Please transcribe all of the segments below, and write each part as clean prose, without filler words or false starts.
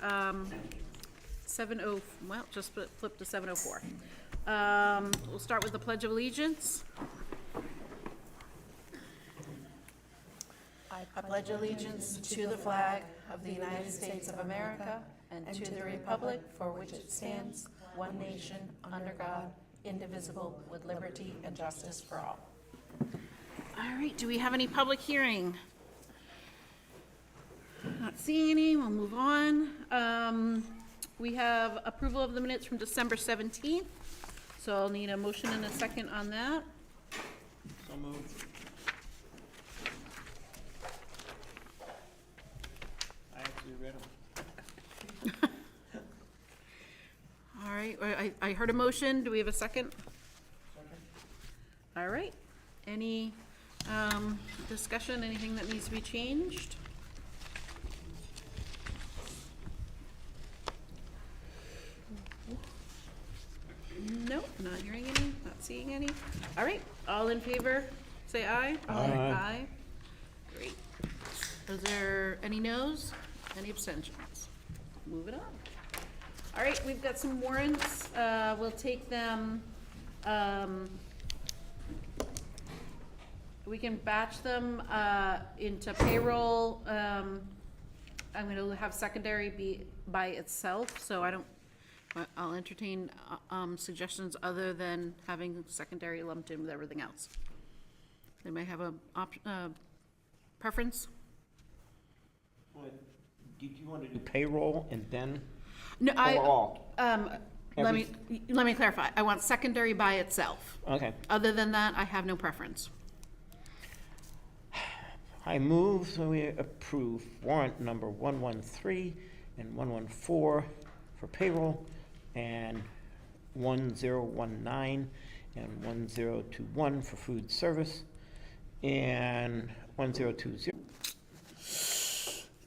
well, just flip to 7:04. We'll start with the Pledge of Allegiance. I pledge allegiance to the flag of the United States of America and to the republic for which it stands, one nation, under God, indivisible, with liberty and justice for all. All right, do we have any public hearing? Not seeing any, we'll move on. We have approval of the minutes from December 17th, so I'll need a motion and a second on that. So moved. I actually read them. All right, I heard a motion. Do we have a second? Second. All right. Any discussion, anything that needs to be changed? Nope, not hearing any, not seeing any. All right, all in favor, say aye. Aye. Aye. Great. Is there any noes? Any abstentions? Moving on. All right, we've got some warrants. We'll take them, we can batch them into payroll. I'm gonna have secondary be by itself, so I'll entertain suggestions other than having secondary lumped in with everything else. They may have a preference? Did you want to do payroll and then No, overall? let me clarify. I want secondary by itself. Okay. Other than that, I have no preference. I move that we approve warrant number 113 and 114 for payroll, and 1019 and 1021 for food service, and 1020.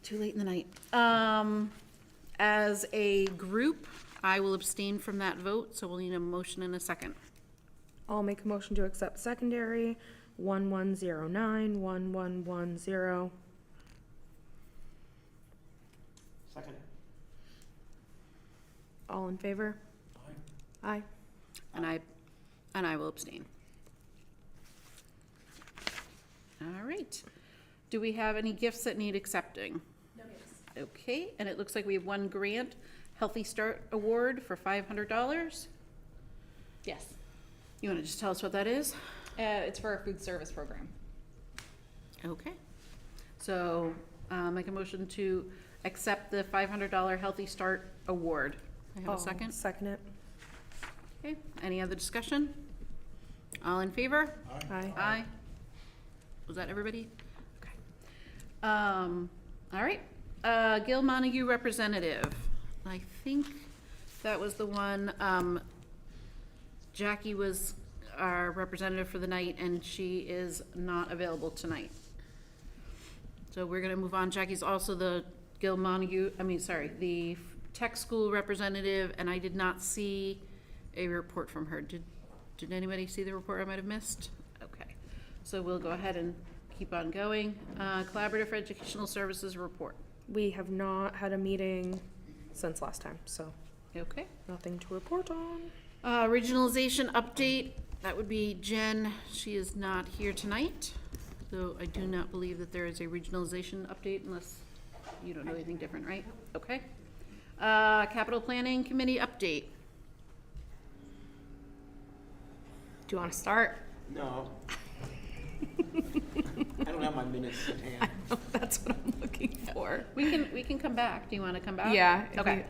Too late in the night. As a group, I will abstain from that vote, so we'll need a motion and a second. I'll make a motion to accept secondary 1109, 1110. Second. All in favor? Aye. And I will abstain. All right. Do we have any gifts that need accepting? No gifts. Okay, and it looks like we have one grant, Healthy Start Award for $500. Yes, You want to just tell us what that is? it's for our food service program. Okay. So, make a motion to accept the $500 Healthy Start Award. I have a second? Second it. Okay, any other discussion? All in favor? Aye. Aye. Was that everybody? Okay. All right, Gil Montague representative. I think that was the one, Jackie was our representative for the night, and she is not available tonight. So we're gonna move on. Jackie's also the the tech school representative, and I did not see a report from her. Did anybody see the report I might have missed? Okay, so we'll go ahead and keep on going. Collaborative for Educational Services report. We have not had a meeting since last time, so Okay. nothing to report on. Regionalization update, that would be Jen. She is not here tonight, so I do not believe that there is a regionalization update unless you don't know anything different, right? Okay. Capital Planning Committee update. Do you want to start? No. I don't have my minutes in hand. That's what I'm looking for. We can come back. Do you want to come back? Yeah, if Okay.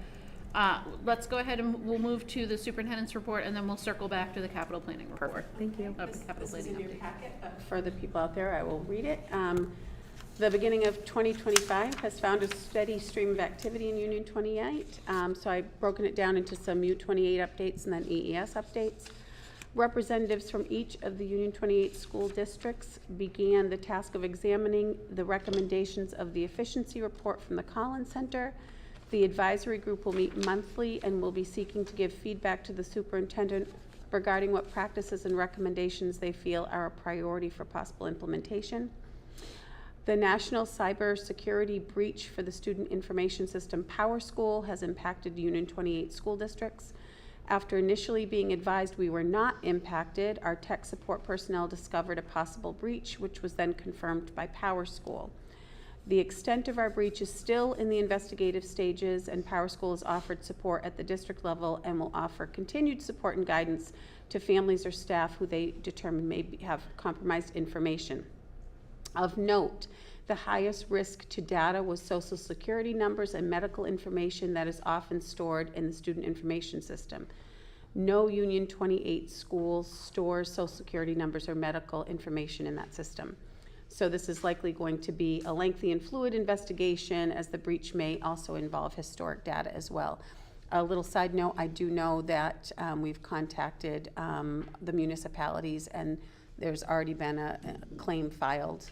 Let's go ahead and we'll move to the superintendent's report, and then we'll circle back to the capital planning report. Perfect. Thank you. Capital This is planning in your update. packet, but for the people out there, I will read it. The beginning of 2025 has found a steady stream of activity in Union 28. So I've broken it down into some U28 updates and then EES updates. Representatives from each of the Union 28 school districts began the task of examining the recommendations of the efficiency report from the Collins Center. The advisory group will meet monthly and will be seeking to give feedback to the superintendent regarding what practices and recommendations they feel are a priority for possible implementation. The national cybersecurity breach for the student information system PowerSchool has impacted Union 28 school districts. After initially being advised we were not impacted, our tech support personnel discovered a possible breach, which was then confirmed by PowerSchool. The extent of our breach is still in the investigative stages, and PowerSchool has offered support at the district level and will offer continued support and guidance to families or staff who they determine may have compromised information. Of note, the highest risk to data was social security numbers and medical information that is often stored in the student information system. No Union 28 school stores social security numbers or medical information in that system. So this is likely going to be a lengthy and fluid investigation, as the breach may also involve historic data as well. A little side note, I do know that we've contacted the municipalities, and there's already been a claim filed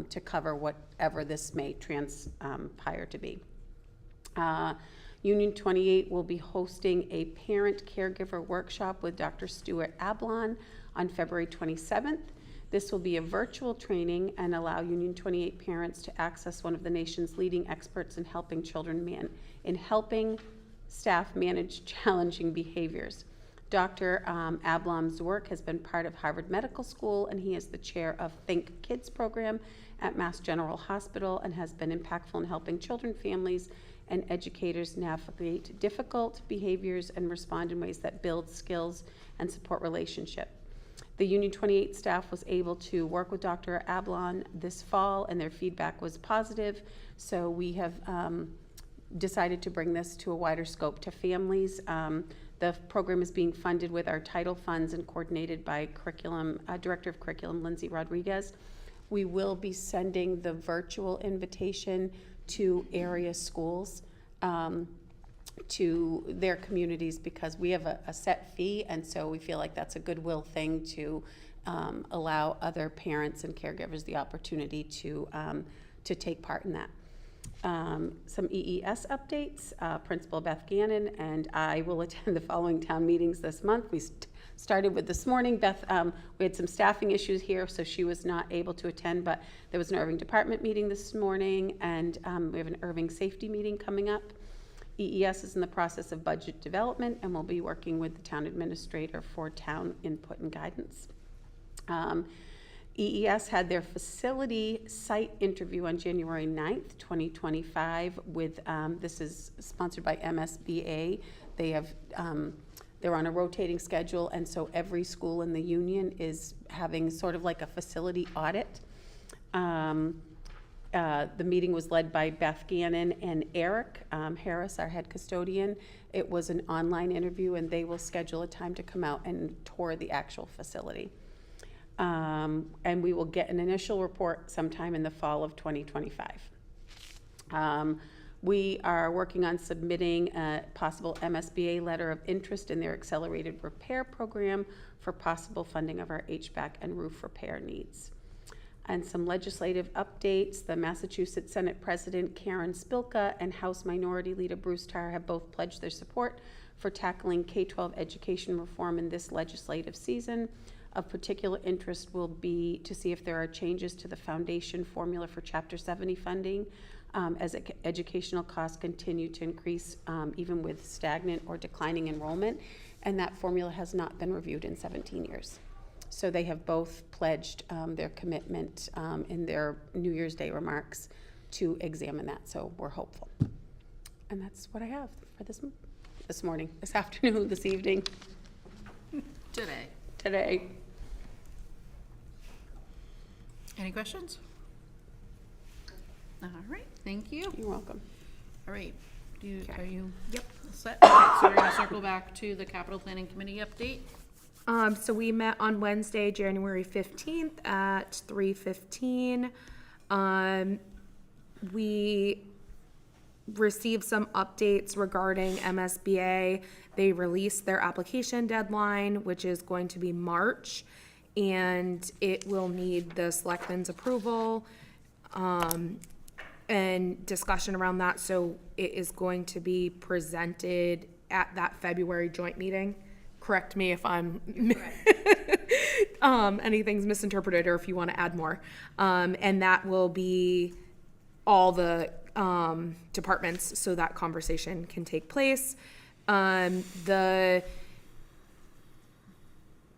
to cover whatever this may transpire to be. Union 28 will be hosting a parent caregiver workshop with Dr. Stuart Ablon on February 27th. This will be a virtual training and allow Union 28 parents to access one of the nation's leading experts in helping staff manage challenging behaviors. Dr. Ablom's work has been part of Harvard Medical School, and he is the chair of Think Kids program at Mass General Hospital and has been impactful in helping children, families, and educators navigate difficult behaviors and respond in ways that build skills and support relationship. The Union 28 staff was able to work with Dr. Ablon this fall, and their feedback was positive, so we have decided to bring this to a wider scope to families. The program is being funded with our title funds and coordinated by Director of Curriculum, Lindsay Rodriguez. We will be sending the virtual invitation to area schools, to their communities, because we have a set fee, and so we feel like that's a goodwill thing to allow other parents and caregivers the opportunity to take part in that. Some EES updates. Principal Beth Gannon and I will attend the following town meetings this month. We started with this morning. Beth, we had some staffing issues here, so she was not able to attend, but there was an Erving department meeting this morning, and we have an Erving safety meeting coming up. EES is in the process of budget development, and we'll be working with the town administrator for town input and guidance. EES had their facility site interview on January 9th, 2025 with, this is sponsored by MSBA. They have, they're on a rotating schedule, and so every school in the union is having sort of like a facility audit. The meeting was led by Beth Gannon and Eric Harris, our head custodian. It was an online interview, and they will schedule a time to come out and tour the actual facility. And we will get an initial report sometime in the fall of 2025. We are working on submitting a possible MSBA letter of interest in their accelerated repair program for possible funding of our HVAC and roof repair needs. And some legislative updates. The Massachusetts Senate President Karen Spilka and House Minority Leader Bruce Tarr have both pledged their support for tackling K-12 education reform in this legislative season. Of particular interest will be to see if there are changes to the foundation formula for Chapter 70 funding as educational costs continue to increase even with stagnant or declining enrollment, and that formula has not been reviewed in 17 years. So they have both pledged their commitment in their New Year's Day remarks to examine that, so we're hopeful. And that's what I have for this morning, this afternoon, this evening, today. Any questions? All right, thank you. You're welcome. All right, Okay. are you set? Okay, so we're gonna circle back to the capital planning committee update. So we met on Wednesday, January 15th at 3:15. We received some updates regarding MSBA. They released their application deadline, which is going to be March, and it will need the selectmen's approval and discussion around that. So it is going to be presented at that February joint meeting. Correct me if I'm anything's misinterpreted or if you want to add more. And that will be all the departments, so that conversation can take place. The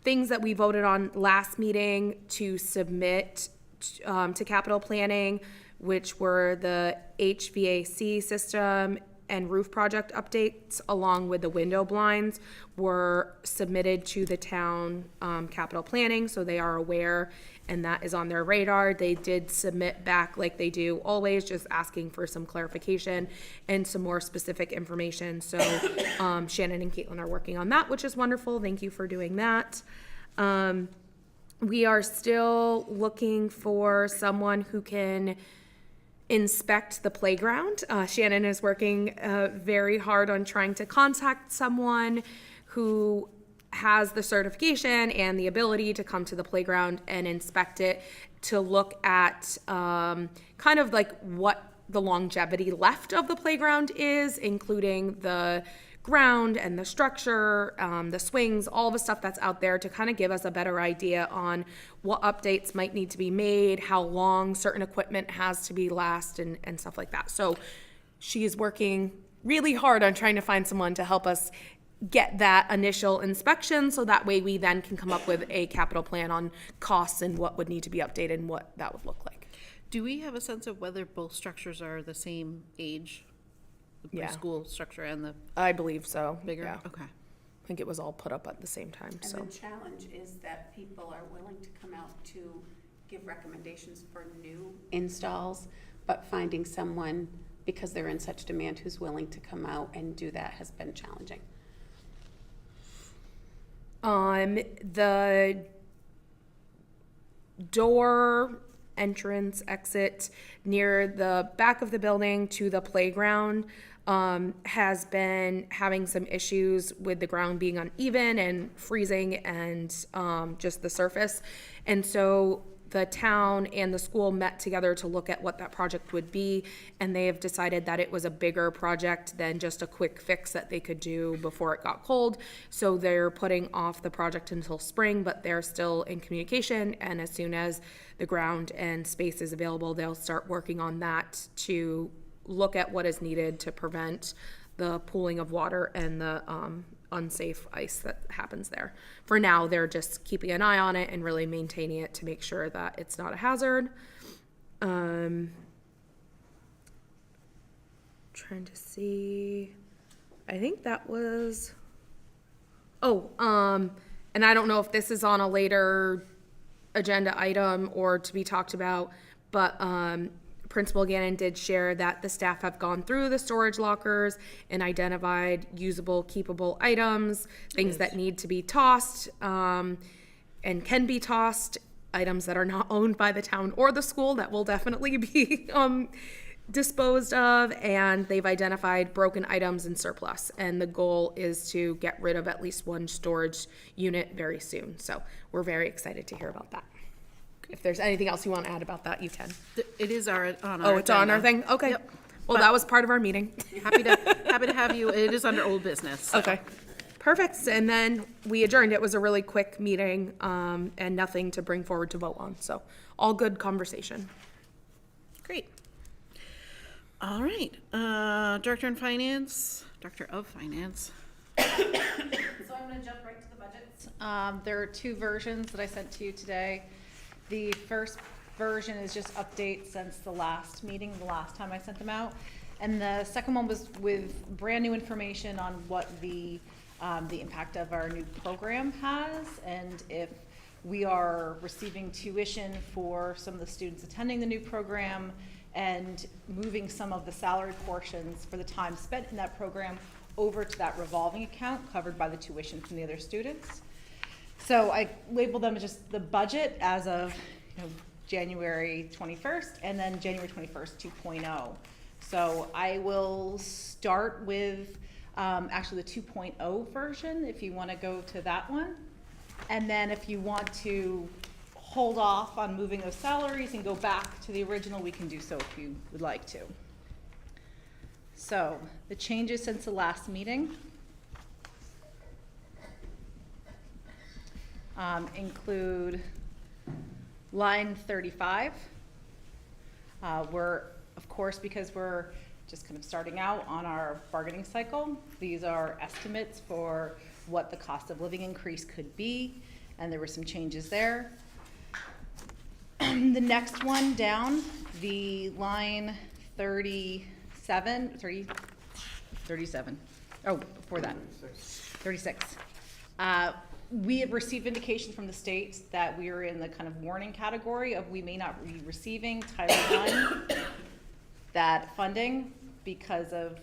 things that we voted on last meeting to submit to capital planning, which were the HVAC system and roof project updates, along with the window blinds, were submitted to the town capital planning, so they are aware, and that is on their radar. They did submit back, like they do always, just asking for some clarification and some more specific information. So Shannon and Caitlin are working on that, which is wonderful. Thank you for doing that. We are still looking for someone who can inspect the playground. Shannon is working very hard on trying to contact someone who has the certification and the ability to come to the playground and inspect it, to look at kind of like what the longevity left of the playground is, including the ground and the structure, the swings, all the stuff that's out there, to kind of give us a better idea on what updates might need to be made, how long certain equipment has to be last, and stuff like that. So she is working really hard on trying to find someone to help us get that initial inspection, so that way we then can come up with a capital plan on costs and what would need to be updated and what that would look like. Do we have a sense of whether both structures are the same age? The Yeah. preschool structure and the I believe so. bigger? Yeah. Okay. I think it was all put up at the same time, And so. the challenge is that people are willing to come out to give recommendations for new installs, but finding someone, because they're in such demand, who's willing to come out and do that has been challenging. The door entrance exit near the back of the building to the playground has been having some issues with the ground being uneven and freezing and just the surface. And so the town and the school met together to look at what that project would be, and they have decided that it was a bigger project than just a quick fix that they could do before it got cold. So they're putting off the project until spring, but they're still in communication, and as soon as the ground and space is available, they'll start working on that to look at what is needed to prevent the pooling of water and the unsafe ice that happens there. For now, they're just keeping an eye on it and really maintaining it to make sure that it's not a hazard. Trying to see, I think that was, and I don't know if this is on a later agenda item or to be talked about, but Principal Gannon did share that the staff have gone through the storage lockers and identified usable, keepable items, things that need to be tossed and can be tossed, items that are not owned by the town or the school that will definitely be disposed of, and they've identified broken items and surplus. And the goal is to get rid of at least one storage unit very soon. So we're very excited to hear about that. If there's anything else you want to add about that, you can. It is on our Oh, it's on our agenda. thing? Okay. Yep. Well, that was part of our meeting. Happy to have you. It is under old business. So. Okay. Perfect. And then we adjourned. It was a really quick meeting, and nothing to bring forward to vote on. So all good conversation. Great. All right. Director of Finance. So I'm going to jump right to the budgets. There are two versions that I sent to you today. The first version is just updates since the last meeting, the last time I sent them out. And the second one was with brand new information on what the impact of our new program has, and if we are receiving tuition for some of the students attending the new program, and moving some of the salary portions for the time spent in that program over to that revolving account covered by the tuition from the other students. So I labeled them as just the budget as of January 21st, and then January 21st 2.0. So I will start with actually the 2.0 version if you want to go to that one. And then if you want to hold off on moving those salaries and go back to the original, we can do so if you would like to. So the changes since the last meeting. include line 35. We're, of course, because we're just kind of starting out on our bargaining cycle, these are estimates for what the cost of living increase could be, and there were some changes there. The next one down, the line 37, oh, before that, 36. We have received indication from the state that we are in the kind of warning category of we may not be receiving Title I, that funding, because of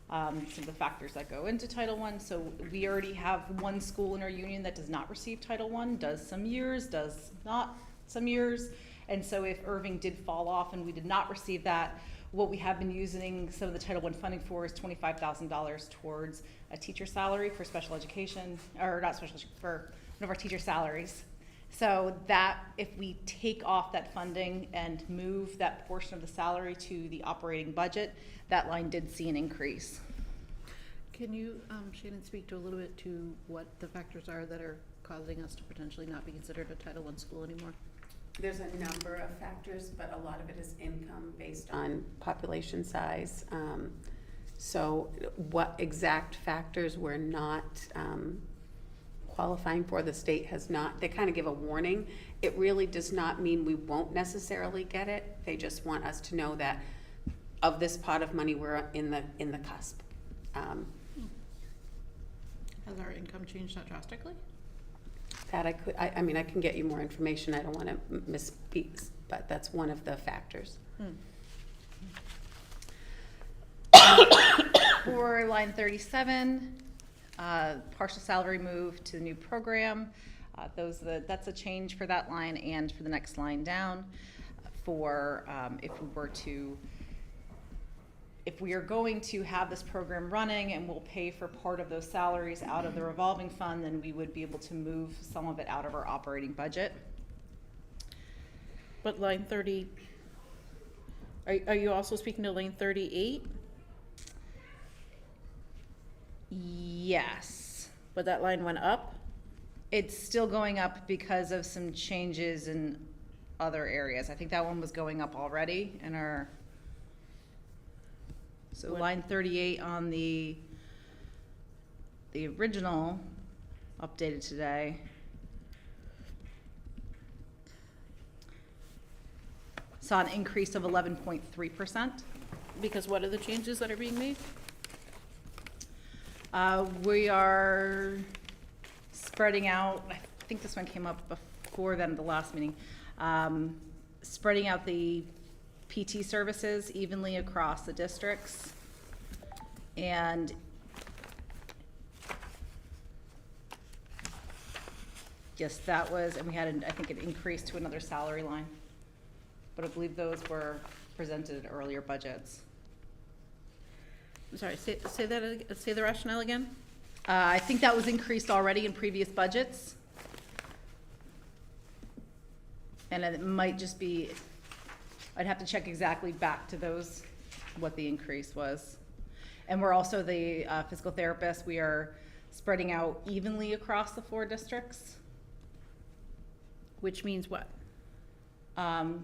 some of the factors that go into Title I. So we already have one school in our union that does not receive Title I, does some years, does not some years. And so if Erving did fall off and we did not receive that, what we have been using some of the Title I funding for is $25,000 towards a teacher salary for special education, or not special, for one of our teacher salaries. So that, if we take off that funding and move that portion of the salary to the operating budget, that line did see an increase. Can you, Shannon, speak to a little bit to what the factors are that are causing us to potentially not be considered a Title I school anymore? There's a number of factors, but a lot of it is income based on population size. So what exact factors we're not qualifying for, the state has not, they kind of give a warning. It really does not mean we won't necessarily get it. They just want us to know that of this pot of money, we're in the cusp. Has our income changed that drastically? That I mean, I can get you more information. I don't want to misspeak, but that's one of the factors. For line 37, partial salary move to the new program. That's a change for that line and for the next line down. For if we are going to have this program running and we'll pay for part of those salaries out of the revolving fund, then we would be able to move some of it out of our operating budget. But line 30, are you also speaking to line 38? Yes. But that line went up? It's still going up because of some changes in other areas. I think that one was going up already in our, so line 38 on the original updated today. Saw an increase of 11.3%. Because what are the changes that are being made? We are spreading out, I think this one came up before then, the last meeting, spreading out the PT services evenly across the districts. And yes, that was, and we had, I think, an increase to another salary line. But I believe those were presented at earlier budgets. I'm sorry, say the rationale again? I think that was increased already in previous budgets. And it might just be, I'd have to check exactly back to those, what the increase was. And we're also the physical therapists, we are spreading out evenly across the 4 districts. Which means what?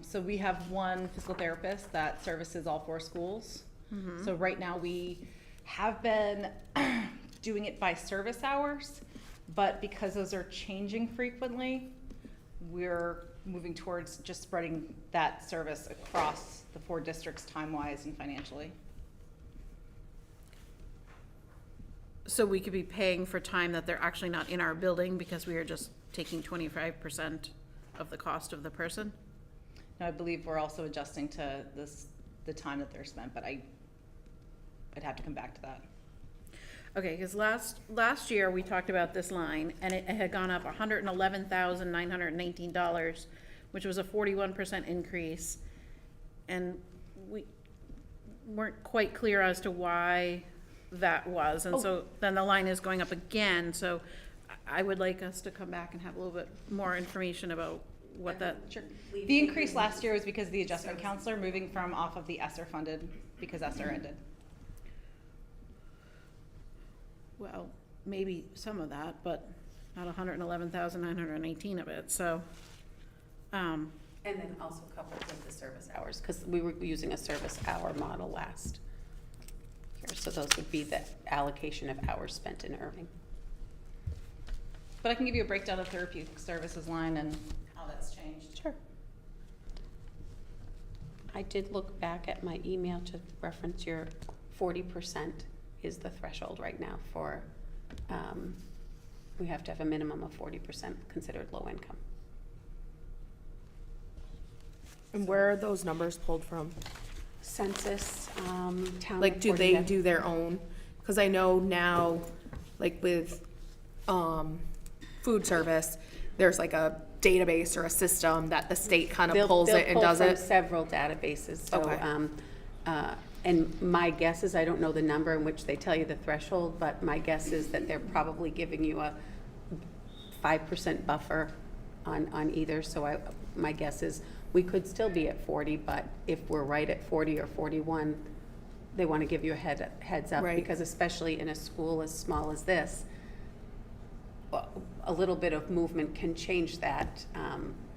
So we have one physical therapist that services all 4 schools. Mm-hmm. So right now we have been doing it by service hours, but because those are changing frequently, we're moving towards just spreading that service across the 4 districts time-wise and financially. So we could be paying for time that they're actually not in our building because we are just taking 25% of the cost of the person? Now, I believe we're also adjusting to the time that they're spent, but I'd have to come back to that. Okay, because last year we talked about this line and it had gone up $111,919, which was a 41% increase. And we weren't quite clear as to why that was. And so then the line is going up again. So I would like us to come back and have a little bit more information about what that. Sure. The increase last year was because of the adjustment counselor moving from off of the ESSER funded because ESSER ended. Well, maybe some of that, but not 111,918 of it, so, And then also coupled with the service hours, because we were using a service hour model last year. So those would be the allocation of hours spent in Erving. But I can give you a breakdown of therapeutic services line and how that's changed. Sure. I did look back at my email to reference your 40% is the threshold right now for, we have to have a minimum of 40% considered low income. And where are those numbers pulled from? Census, town. Like, do reporting they that- do their own? Because I know now, like with food service, there's like a database or a system that the state kind of pulls it and does They'll pull it. from several databases, so, Okay. and my guess is, I don't know the number in which they tell you the threshold, but my guess is that they're probably giving you a 5% buffer on either, so my guess is we could still be at 40, but if we're right at 40 or 41, they want to give you a heads up, Right. because especially in a school as small as this, a little bit of movement can change that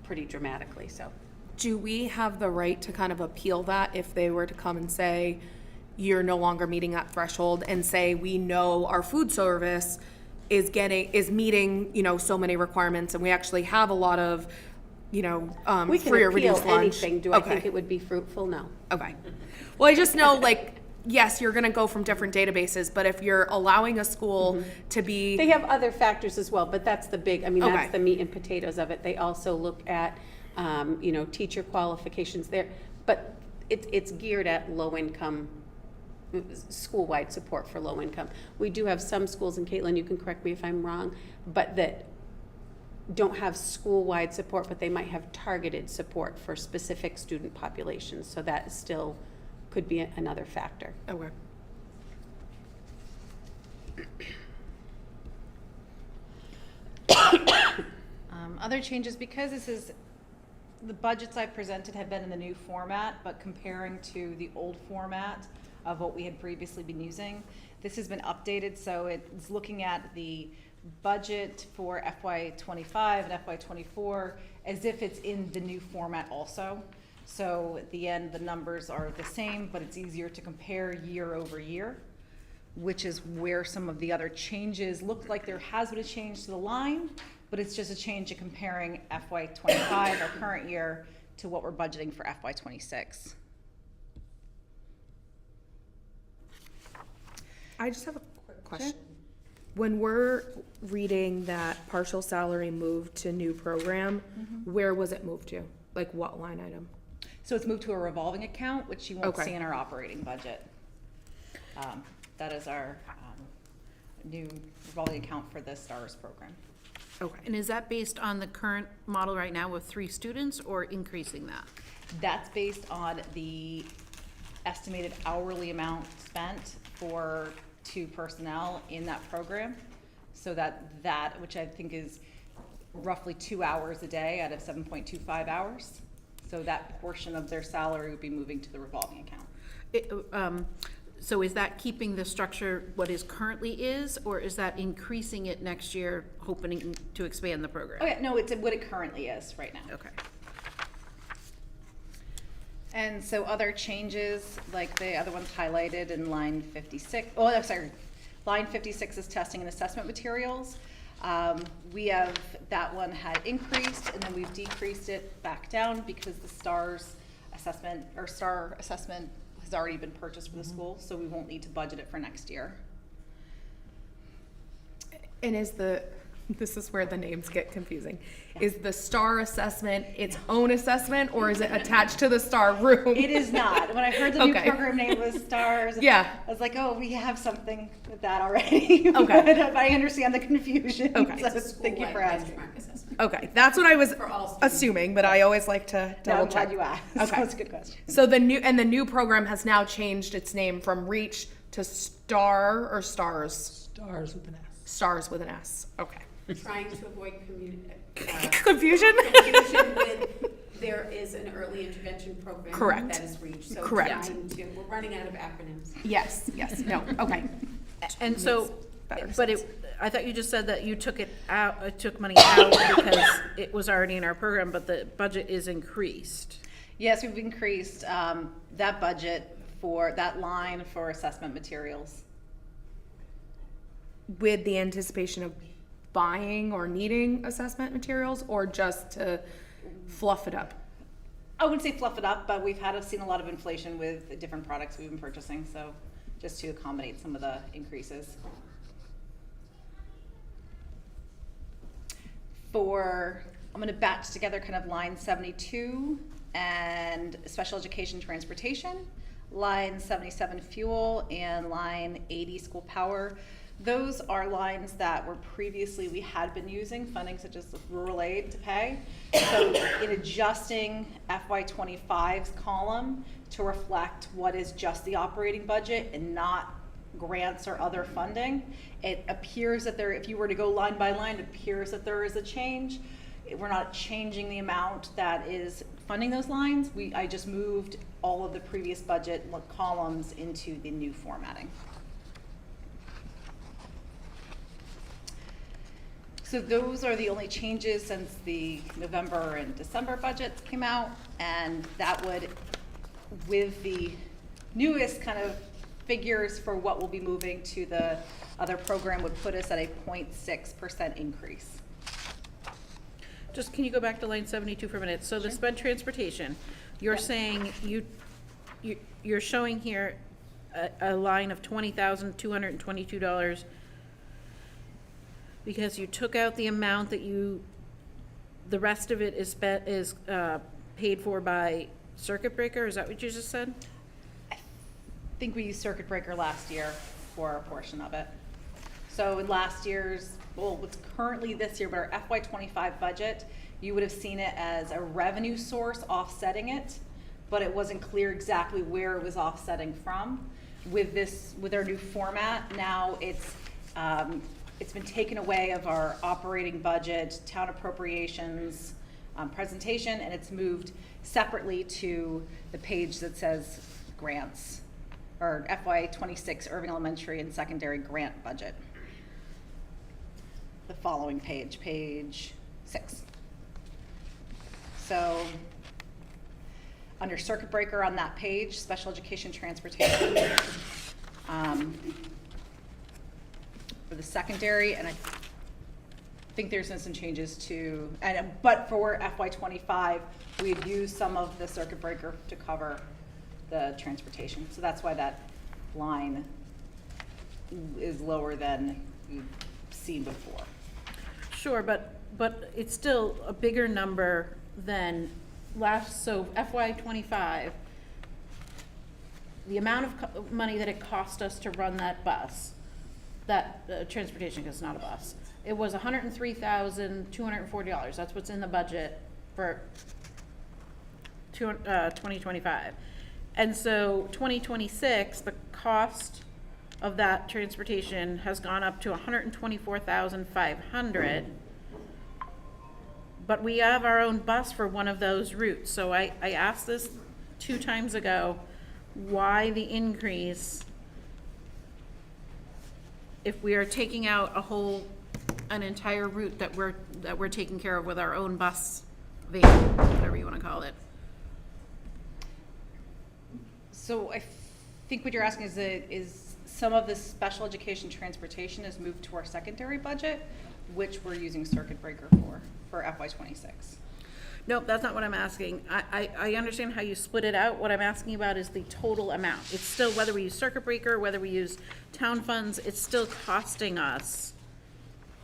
pretty dramatically, so. Do we have the right to kind of appeal that if they were to come and say, you're no longer meeting that threshold, and say, we know our food service is meeting, you know, so many requirements, and we actually have a lot of, you know, We can free or appeal reduced lunch. anything. Do I Okay. think it would be fruitful? No. Okay. Well, I just know, like, yes, you're gonna go from different databases, but if you're allowing a school to be. They have other factors as well, but that's the big, I mean, Okay. that's the meat and potatoes of it. They also look at, you know, teacher qualifications there, but it's geared at low-income, school-wide support for low income. We do have some schools, and Caitlin, you can correct me if I'm wrong, but that don't have school-wide support, but they might have targeted support for specific student populations, so that still could be another factor. Okay. Other changes, because this is, the budgets I presented have been in the new format, but comparing to the old format of what we had previously been using, this has been updated, so it's looking at the budget for FY25 and FY24 as if it's in the new format also. So at the end, the numbers are the same, but it's easier to compare year over year, which is where some of the other changes look like there has been a change to the line, but it's just a change in comparing FY25, our current year, to what we're budgeting for FY26. I just have a quick question. When we're reading that partial salary moved to new program, where was it moved to? Like what line item? So it's moved to a revolving account, which you won't Okay. see in our operating budget. That is our new revolving account for the STARS program. Okay. and is that based on the current model right now with 3 students, or increasing that? That's based on the estimated hourly amount spent for 2 personnel in that program. So that, which I think is roughly 2 hours a day out of 7.25 hours. So that portion of their salary would be moving to the revolving account. So is that keeping the structure what is currently is, or is that increasing it next year, hoping to expand the program? Oh yeah, no, it's what it currently is right now. Okay. And so other changes, like the other ones highlighted in line 56, oh, I'm sorry, line 56 is testing and assessment materials. We have, that one had increased, and then we've decreased it back down because the STARS assessment, or STAR assessment has already been purchased for the school, so we won't need to budget it for next year. And this is where the names get confusing. Is the STAR assessment its own assessment, or is it attached to the STAR room? It is not. When I heard the new Okay. program name was STARS, Yeah. I was like, oh, we have something with that already. Okay. But I understand the confusion. Okay. So thank you for asking. Okay, that's what I was all students. assuming, but I always like to No, double I'm glad check. you asked. Okay. That's a good question. So the new program has now changed its name from Reach to STAR or Stars? Stars with an S. Stars with an S. Okay. Trying to avoid Confusion? confusion with, there is an early intervention program. Correct. That is Reach, so Correct. we're running out of acronyms. Yes, no, okay. And so, Better but sense. it, I thought you just said that you took it out, took money out because it was already in our program, but the budget is increased. Yes, we've increased that budget for, that line for assessment materials. With the anticipation of buying or needing assessment materials, or just to fluff it up? I wouldn't say fluff it up, but we've seen a lot of inflation with different products we've been purchasing, so just to accommodate some of the increases. I'm gonna batch together kind of line 72 and special education transportation, line 77 fuel, and line 80 school power. Those are lines that were previously, we had been using funding such as rural aid to pay. So in adjusting FY25's column to reflect what is just the operating budget and not grants or other funding, it appears that there, if you were to go line by line, it appears that there is a change. We're not changing the amount that is funding those lines. I just moved all of the previous budget columns into the new formatting. So those are the only changes since the November and December budgets came out, and that would, with the newest kind of figures for what will be moving to the other program, would put us at a 0.6% increase. Just, can you go back to line 72 for a minute? So the sped transportation, you're saying you're showing here a line of $20,222 because you took out the amount that the rest of it is paid for by circuit breaker, is that what you just said? I think we used circuit breaker last year for a portion of it. So in last year's, well, what's currently this year, but our FY25 budget, you would have seen it as a revenue source offsetting it, but it wasn't clear exactly where it was offsetting from. With our new format, now it's been taken away of our operating budget, town appropriations presentation, and it's moved separately to the page that says grants, or FY26 Erving Elementary and Secondary grant budget. The following page, page 6. So under circuit breaker on that page, special education transportation, for the secondary, and I think there's been some changes to, but for FY25, we had used some of the circuit breaker to cover the transportation. So that's why that line is lower than you've seen before. Sure, but it's still a bigger number than so FY25, the amount of money that it cost us to run that bus, that transportation, because it's not a bus, it was $103,240. That's what's in the budget for 2025. And so 2026, the cost of that transportation has gone up to $124,500. But we have our own bus for one of those routes. So I asked this 2 times ago, why the increase if we are taking out an entire route that we're taking care of with our own bus van, whatever you want to call it. So I think what you're asking is some of the special education transportation is moved to our secondary budget, which we're using circuit breaker for FY26. Nope, that's not what I'm asking. I understand how you split it out. What I'm asking about is the total amount. It's still, whether we use circuit breaker, whether we use town funds, it's still costing us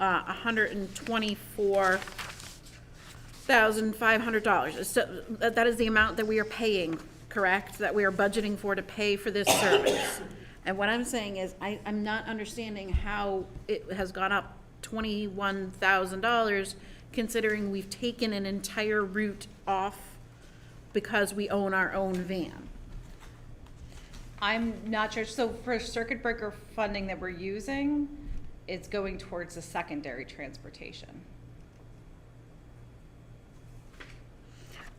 $124,500. That is the amount that we are paying, correct? That we are budgeting to pay for this service. And what I'm saying is, I'm not understanding how it has gone up $21,000, considering we've taken an entire route off because we own our own van. I'm not sure. So for circuit breaker funding that we're using, it's going towards the secondary transportation.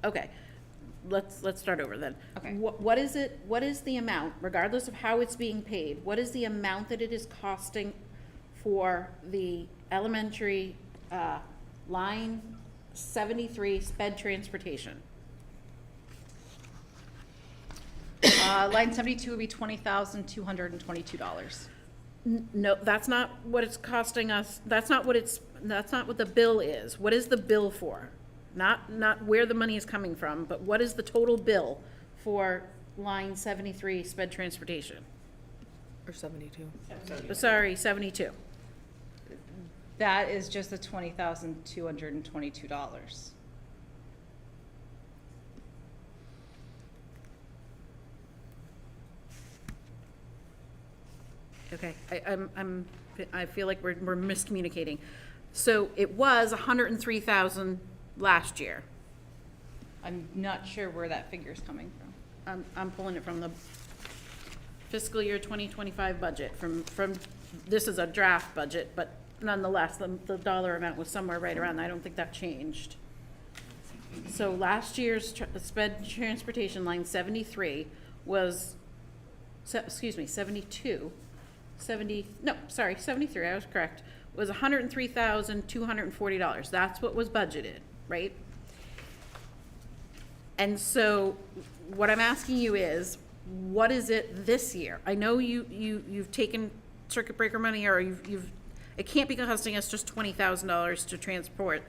Okay, let's start over then. Okay. What is it, what is the amount, regardless of how it's being paid, what is the amount that it is costing for the elementary, line 73 sped transportation? Line 72 would be $20,222. No, that's not what it's costing us, that's not what the bill is. What is the bill for? Not where the money is coming from, but what is the total bill for line 73 sped transportation? Or 72. Sorry, 72. That is just the $20,222. Okay, I feel like we're miscommunicating. So it was 103,000 last year. I'm not sure where that figure's coming from. I'm pulling it from the fiscal year 2025 budget from, this is a draft budget, but nonetheless, the dollar amount was somewhere right around, I don't think that changed. So last year's sped transportation line 73 was, 72, 73, I was correct, was $103,240. That's what was budgeted, right? And so what I'm asking you is, what is it this year? I know you've taken circuit breaker money, or it can't be costing us just $20,000 to transport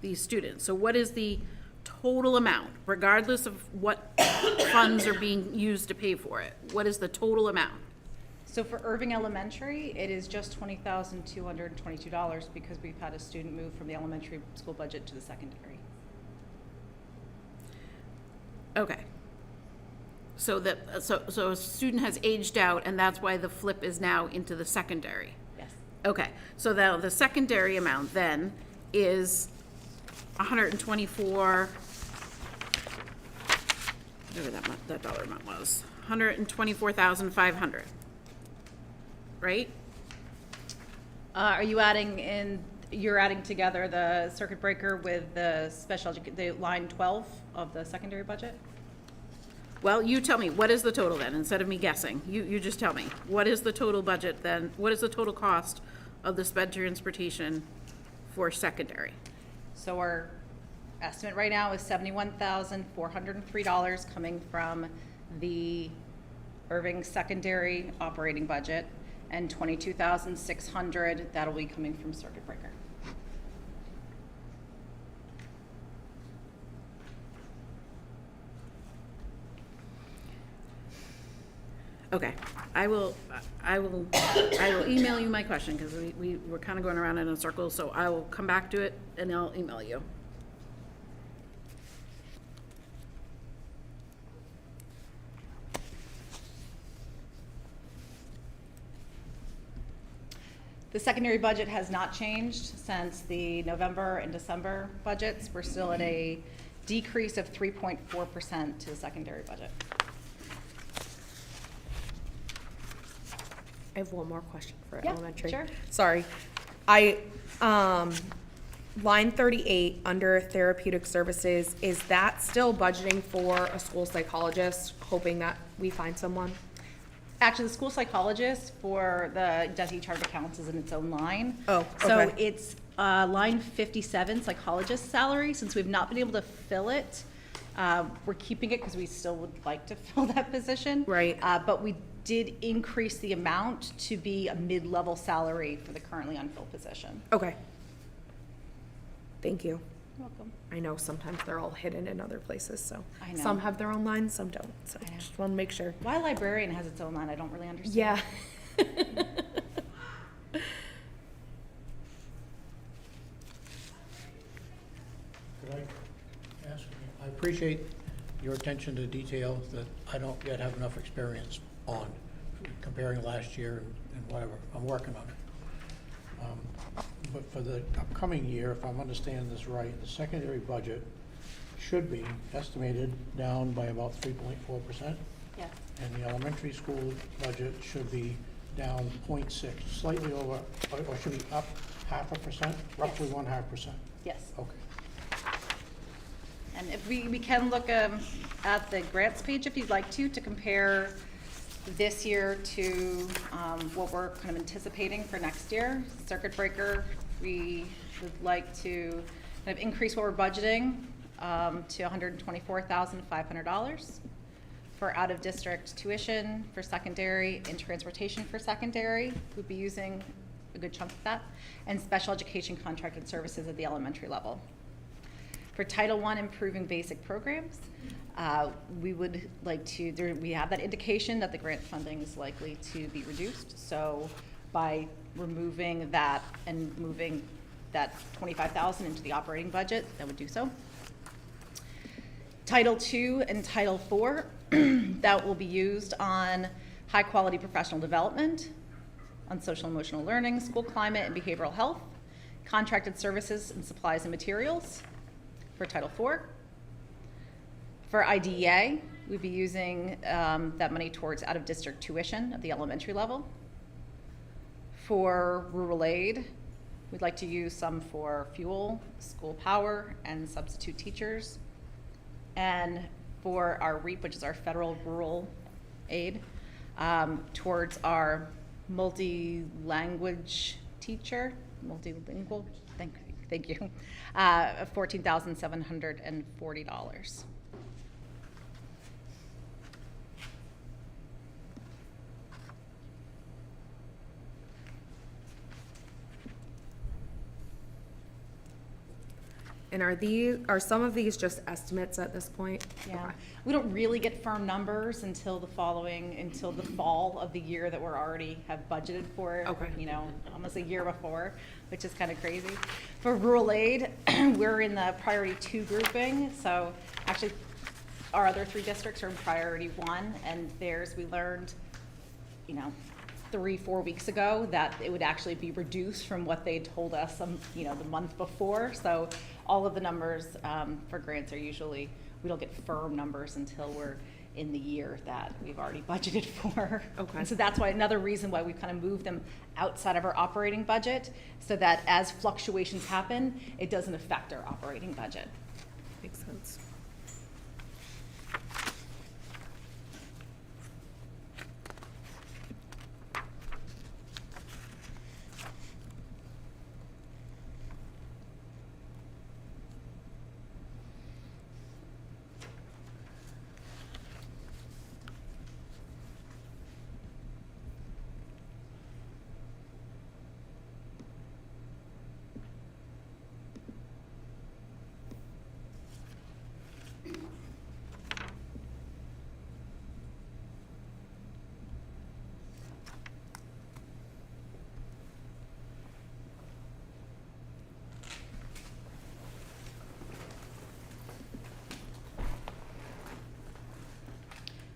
these students. So what is the total amount, regardless of what funds are being used to pay for it? What is the total amount? So for Erving Elementary, it is just $20,222 because we've had a student move from the elementary school budget to the secondary. Okay. So so a student has aged out, and that's why the flip is now into the secondary. Yes. Okay, so the secondary amount then is 124, whatever that dollar amount was, 124,500, right? Are you adding in, you're adding together the circuit breaker with the the line 12 of the secondary budget? Well, you tell me, what is the total then, instead of me guessing? You just tell me. What is the total budget then? What is the total cost of the sped transportation for secondary? So our estimate right now is $71,403 coming from the Erving secondary operating budget, and $22,600 that'll be coming from circuit breaker. Okay, I will email you my question, because we were kind of going around in a circle, so I will come back to it and I'll email you. The secondary budget has not changed since the November and December budgets. We're still at a decrease of 3.4% to the secondary budget. I have one more question for Yeah, elementary. sure. Sorry. Line 38, under therapeutic services, is that still budgeting for a school psychologist, hoping that we find someone? Actually, the school psychologist for the DESI chart of accounts is in its own line. Oh, So okay. it's line 57, psychologist salary. Since we've not been able to fill it, we're keeping it because we still would like to fill that position. Right. But we did increase the amount to be a mid-level salary for the currently unfilled position. Okay. Thank you. You're welcome. I know sometimes they're all hidden in other places, so. I know. Some have their own lines, some don't, so I know. just want to make sure. Why librarian has its own line, I don't really understand. Yeah. Could I ask, I appreciate your attention to detail that I don't yet have enough experience on, comparing last year and whatever. I'm working on it. But for the upcoming year, if I'm understanding this right, the secondary budget should be estimated down by about 3.4%. Yes. And the elementary school budget should be down 0.6, slightly over, or should be up 0.5%, roughly 0.5%. Yes. Okay. And if we can look at the grants page if you'd like to compare this year to what we're kind of anticipating for next year. Circuit breaker, we would like to kind of increase what we're budgeting to $124,500 for out-of-district tuition for secondary and transportation for secondary. We'd be using a good chunk of that, and special education contracted services at the elementary level. For Title I, improving basic programs, we would like to, we have that indication that the grant funding is likely to be reduced. So by removing that and moving that $25,000 into the operating budget, that would do so. Title II and Title IV, that will be used on high-quality professional development, on social and emotional learning, school climate and behavioral health, contracted services and supplies and materials for Title IV. For IDEA, we'd be using that money towards out-of-district tuition at the elementary level. For rural aid, we'd like to use some for fuel, school power, and substitute teachers. And for our REAP, which is our federal rural aid, towards our multi-language teacher, multilingual, thank you, $14,740. And are some of these just estimates at this point? Yeah, Okay. we don't really get firm numbers until the fall of the year that we're already have budgeted for, Okay. you know, almost a year before, which is kind of crazy. For rural aid, we're in the priority 2 grouping, so actually our other 3 districts are in priority 1, and theirs we learned, you know, 3-4 weeks ago that it would actually be reduced from what they told us, you know, the month before. So all of the numbers for grants are usually, we don't get firm numbers until we're in the year that we've already budgeted for. Okay. And so that's why, another reason why we've kind of moved them outside of our operating budget, so that as fluctuations happen, it doesn't affect our operating budget. Makes sense.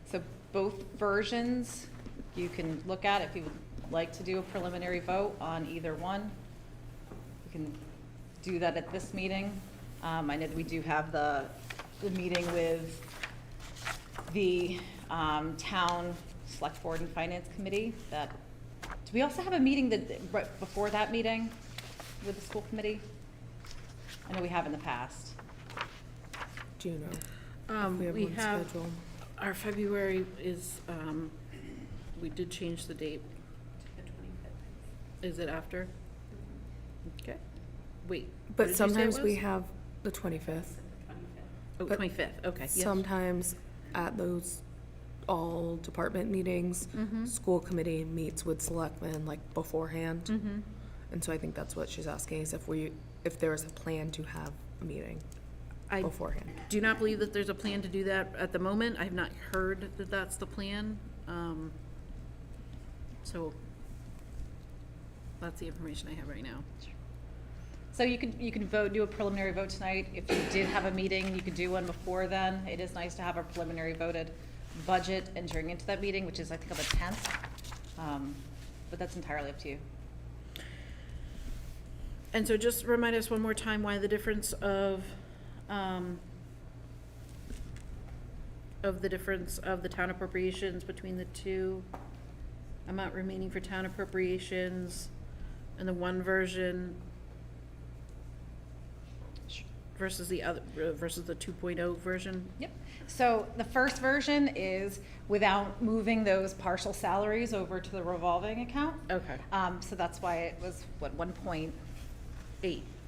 So both versions you can look at if you would like to do a preliminary vote on either one. We can do that at this meeting. I know that we do have the meeting with the town select board and finance committee. That, do we also have a meeting that right before that meeting with the school committee? I know we have in the past. Do you know? if We one have, scheduled? our February is, we did change the date. Is it after? Okay. Wait. what But did you say it sometimes we was? have the 25th. Oh, but 25th, okay, yes. Sometimes at those all department meetings, school committee meets with selectmen like beforehand. Mhm. And so I think that's what she's asking, is if there is a plan to have a meeting I beforehand. do not believe that there's a plan to do that at the moment. I have not heard that that's the plan. So that's the information I have right now. So you can vote, do a preliminary vote tonight. If you did have a meeting, you could do one before then. It is nice to have a preliminary voted budget entering into that meeting, which is, I think, on the 10th. But that's entirely up to you. And so just remind us one more time why the difference of the town appropriations between the two amount remaining for town appropriations and the one version versus the other, versus the 2.0 version? Yep. So the first version is without moving those partial salaries over to the revolving account. Okay. So that's why it was, what, 1.8?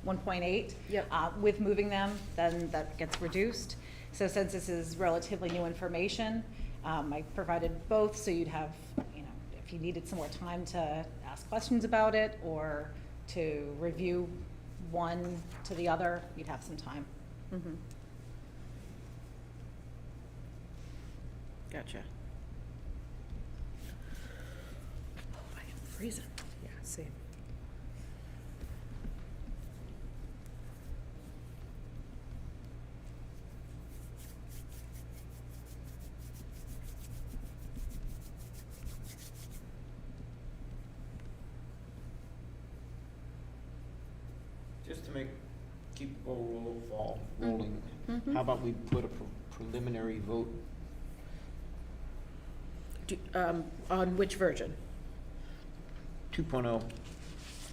1.8. Yep. With moving them, then that gets reduced. So since this is relatively new information, I provided both, so you'd have, you know, if you needed some more time to ask questions about it or to review one to the other, you'd have some time. Mm-hmm. Gotcha. Oh, I am freezing. Yeah, same. Just to keep the ball rolling, how about we put a preliminary vote? On which version? 2.0.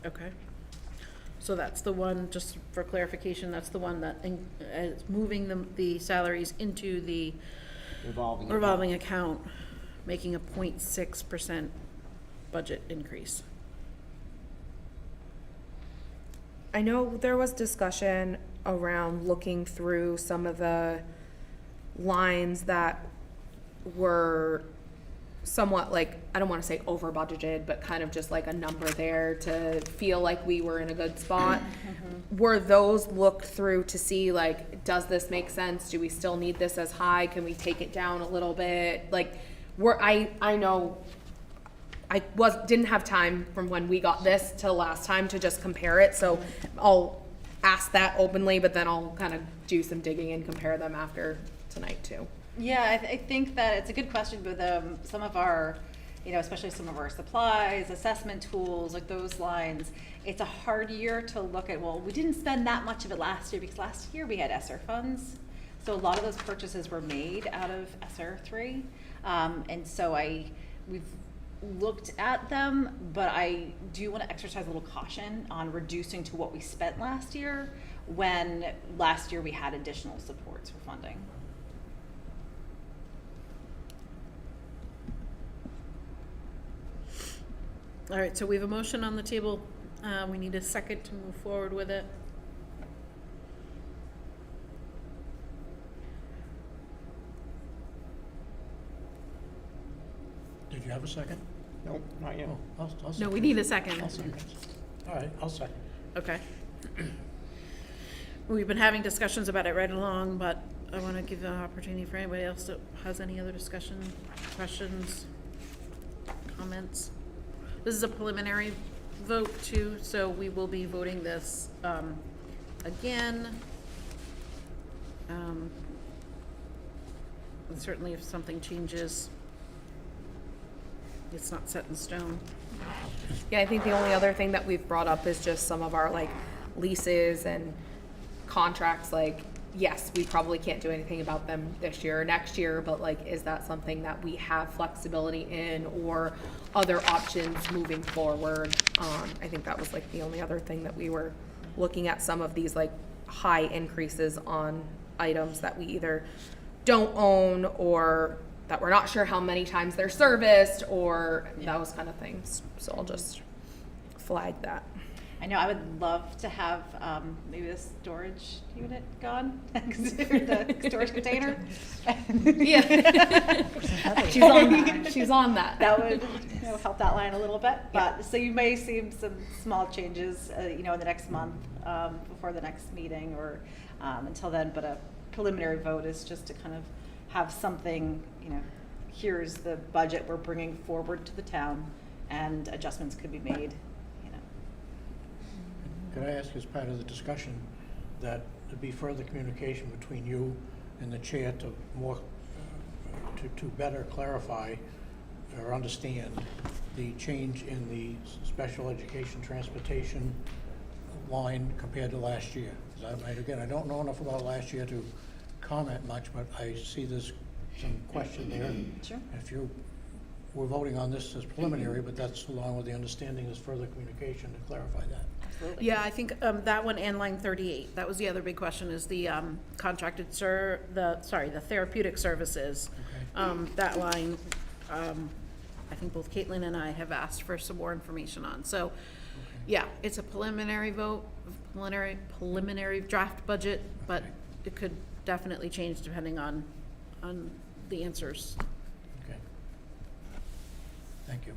Okay. So that's the one, just for clarification, that's the one that is moving the salaries into the revolving account, making a 0.6% budget increase. I know there was discussion around looking through some of the lines that were somewhat like, I don't want to say over budgeted, but kind of just like a number there to feel like we were in a good spot. Were those looked through to see like, does this make sense? Do we still need this as high? Can we take it down a little bit? Like, I know I didn't have time from when we got this to last time to just compare it, so I'll ask that openly, but then I'll kind of do some digging and compare them after tonight too. Yeah, I think that it's a good question with some of our, you know, especially some of our supplies, assessment tools, like those lines. It's a hard year to look at, well, we didn't spend that much of it last year because last year we had ESSER funds. So a lot of those purchases were made out of ESSER 3. And so we've looked at them, but I do want to exercise a little caution on reducing to what we spent last year when last year we had additional supports for funding. All right, so we have a motion on the table. We need a second to move forward with it. Did you have a second? Nope, not yet. Oh, I'll No, second. we need a second. I'll second. All right, I'll second. Okay. We've been having discussions about it right along, but I want to give an opportunity for anybody else that has any other discussion, questions, comments. This is a preliminary vote too, so we will be voting this again. And certainly if something changes, it's not set in stone. Yeah, I think the only other thing that we've brought up is just some of our like leases and contracts, like, yes, we probably can't do anything about them this year or next year, but like, is that something that we have flexibility in or other options moving forward? I think that was like the only other thing that we were looking at, some of these like high increases on items that we either don't own or that we're not sure how many times they're serviced or those kind of things. So I'll just flag that. I know I would love to have maybe the storage unit gone, the storage container. Yeah. She's on that. She's on that. That would, you know, help that line a little bit. But so you may see some small changes, you know, in the next month before the next meeting or until then. But a preliminary vote is just to kind of have something, you know, here's the budget we're bringing forward to the town, and adjustments could be made. Could I ask as part of the discussion that there be further communication between you and the chair to more, to better clarify or understand the change in the special education transportation line compared to last year? 'Cause again, I don't know enough about last year to comment much, but I see there's some question there. Sure. If we're voting on this as preliminary, but that's along with the understanding there's further communication to clarify that. absolutely. Yeah, I think that one and line 38, that was the other big question, is the contracted the therapeutic services. That line, I think both Caitlin and I have asked for some more information on. So, yeah, it's a preliminary vote, preliminary draft budget, but it could definitely change depending on the answers. Okay. Thank you.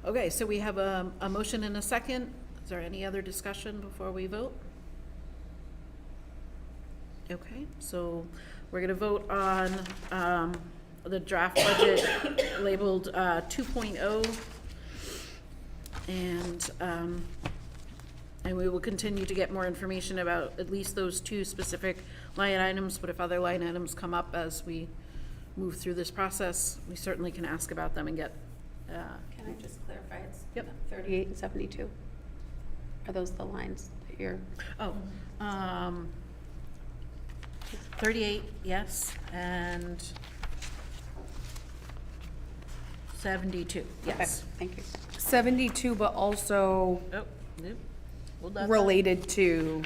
Okay, so we have a motion and a second. Is there any other discussion before we vote? Okay, so we're gonna vote on the draft budget labeled 2.0. And we will continue to get more information about at least those two specific line items, but if other line items come up as we move through this process, we certainly can ask about them and get, Can I just clarify? It's Yep. 38 and 72. Are those the lines that you're? 38, yes, and 72, yes. Okay, thank you. 72, but also Oh, nope. Hold on. related to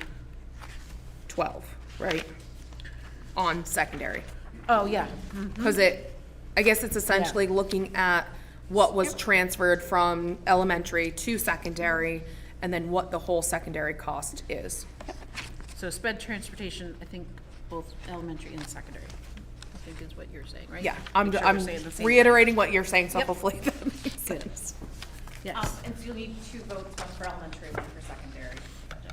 12, right? On secondary. Oh, yeah. Because I guess it's essentially looking at what was transferred from elementary to secondary, and then what the whole secondary cost is. So sped transportation, I think both elementary and secondary, I think is what you're saying, right? Yeah, Make sure we're saying the same thing. reiterating what you're saying, so Yep. hopefully that makes Good. sense. Yes, And so you'll need 2 votes, one for elementary, one for secondary budget.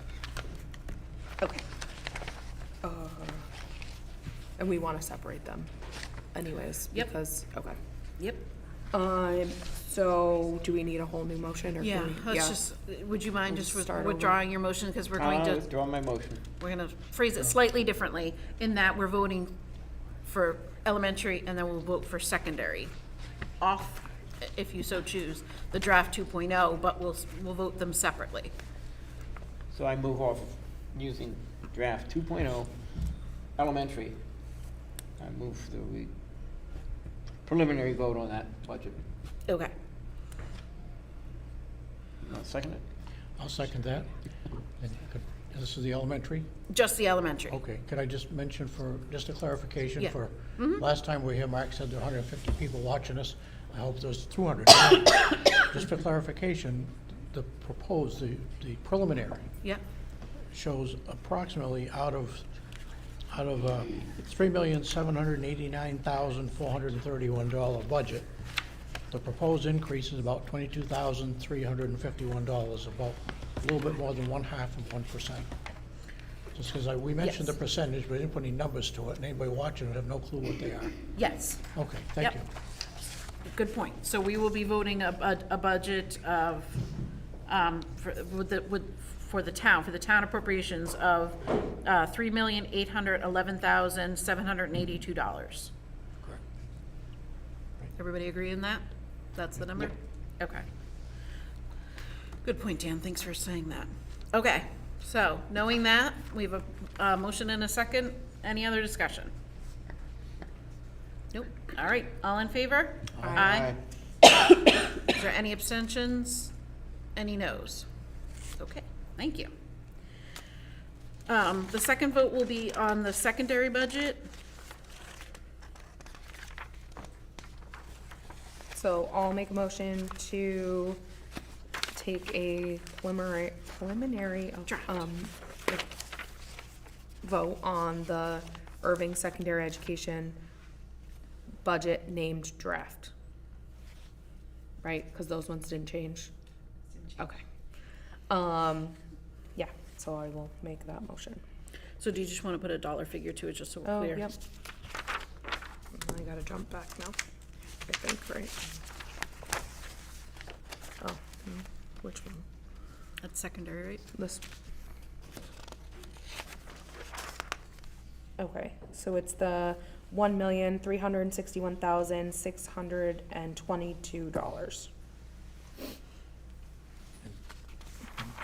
Okay. And we want to separate them anyways, Yep. because, okay. yep. So do we need a whole new motion, or? can Yeah, we- let's just, would you mind We'll just just start over. withdrawing your motion, because we're going I'll to, withdraw my motion. we're gonna phrase it slightly differently, in that we're voting for elementary, and then we'll vote for secondary. Off, if you so choose, the draft 2.0, but we'll vote them separately. So I move off using draft 2.0 elementary. I move the preliminary vote on that budget. Okay. You want to second it? I'll second that. And this is the elementary? Just the elementary. Okay, could I just mention for, just a clarification Yeah. for, last time we were here, Mark said there were 150 people watching us. I hope there's 200. Just for clarification, the proposed, the preliminary Yeah, shows approximately out of $3,789,431 budget. The proposed increase is about $22,351, about a little bit more than 0.5%. Just because we mentioned the Yes. percentage, but we didn't put any numbers to it, and anybody watching would have no clue what they are. yes. Okay, thank Yep. you. Good point. So we will be voting a budget of, for the town appropriations of $3,811,782. Correct. Everybody agree on that? That's the number? Okay. Good point, Dan. Thanks for saying that. Okay, so knowing that, we have a motion and a second. Any other discussion? Nope. All right, all in favor? Aye. Is there any abstentions? Any noes? Okay, thank you. The second vote will be on the secondary budget. So I'll make a motion to take a preliminary Draft. vote on the Erving Secondary Education budget named draft. Right, because those ones didn't change? Okay. Yeah, so I will make that motion. So do you just want to put a dollar figure to it, just so we're Oh, clear? yep. I gotta jump back now, I think, right? Oh, which one? That's secondary, right? This. Okay, so it's the $1,361,622.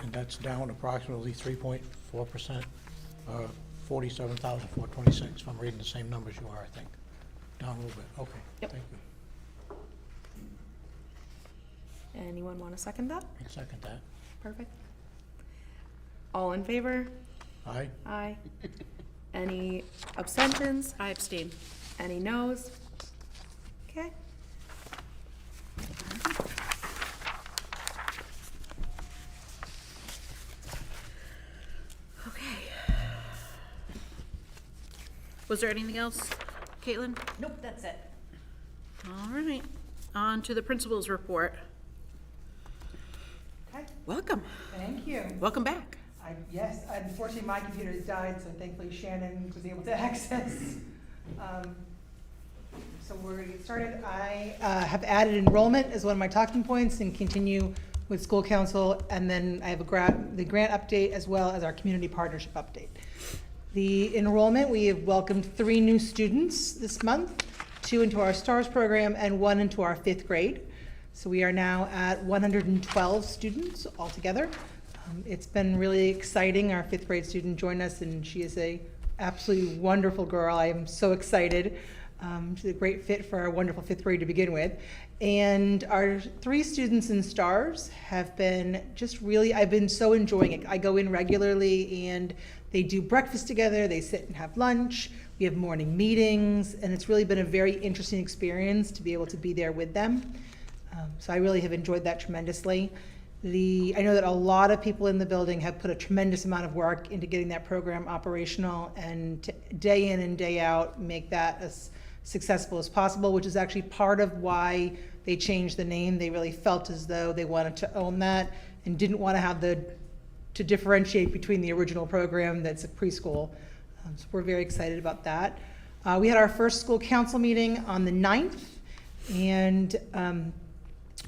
And that's down approximately 3.4%, 47,426, if I'm reading the same numbers you are, I think. Down a little bit, okay, Yep. thank you. Anyone want to second that? I'll second that. Perfect. All in favor? Aye. Aye. Any abstentions? I abstain. Any noes? Okay. Okay. Was there anything else, Caitlin? Nope, that's it. All right, on to the principal's report. Okay, Welcome, thank you. welcome back. Yes, unfortunately, my computer has died, so thankfully Shannon was able to access. So we're gonna get started. I have added enrollment as one of my talking points and continue with school council. And then I have the grant update as well as our community partnership update. The enrollment, we have welcomed 3 new students this month, 2 into our STARS program and 1 into our 5th grade. So we are now at 112 students altogether. It's been really exciting. Our 5th grade student joined us, and she is a absolutely wonderful girl. I am so excited. She's a great fit for our wonderful 5th grade to begin with. And our 3 students in STARS have been just really, I've been so enjoying it. I go in regularly and they do breakfast together, they sit and have lunch, we have morning meetings, and it's really been a very interesting experience to be able to be there with them. So I really have enjoyed that tremendously. I know that a lot of people in the building have put a tremendous amount of work into getting that program operational and day in and day out make that as successful as possible, which is actually part of why they changed the name. They really felt as though they wanted to own that and didn't want to have to differentiate between the original program that's a preschool. So we're very excited about that. We had our first school council meeting on the 9th, and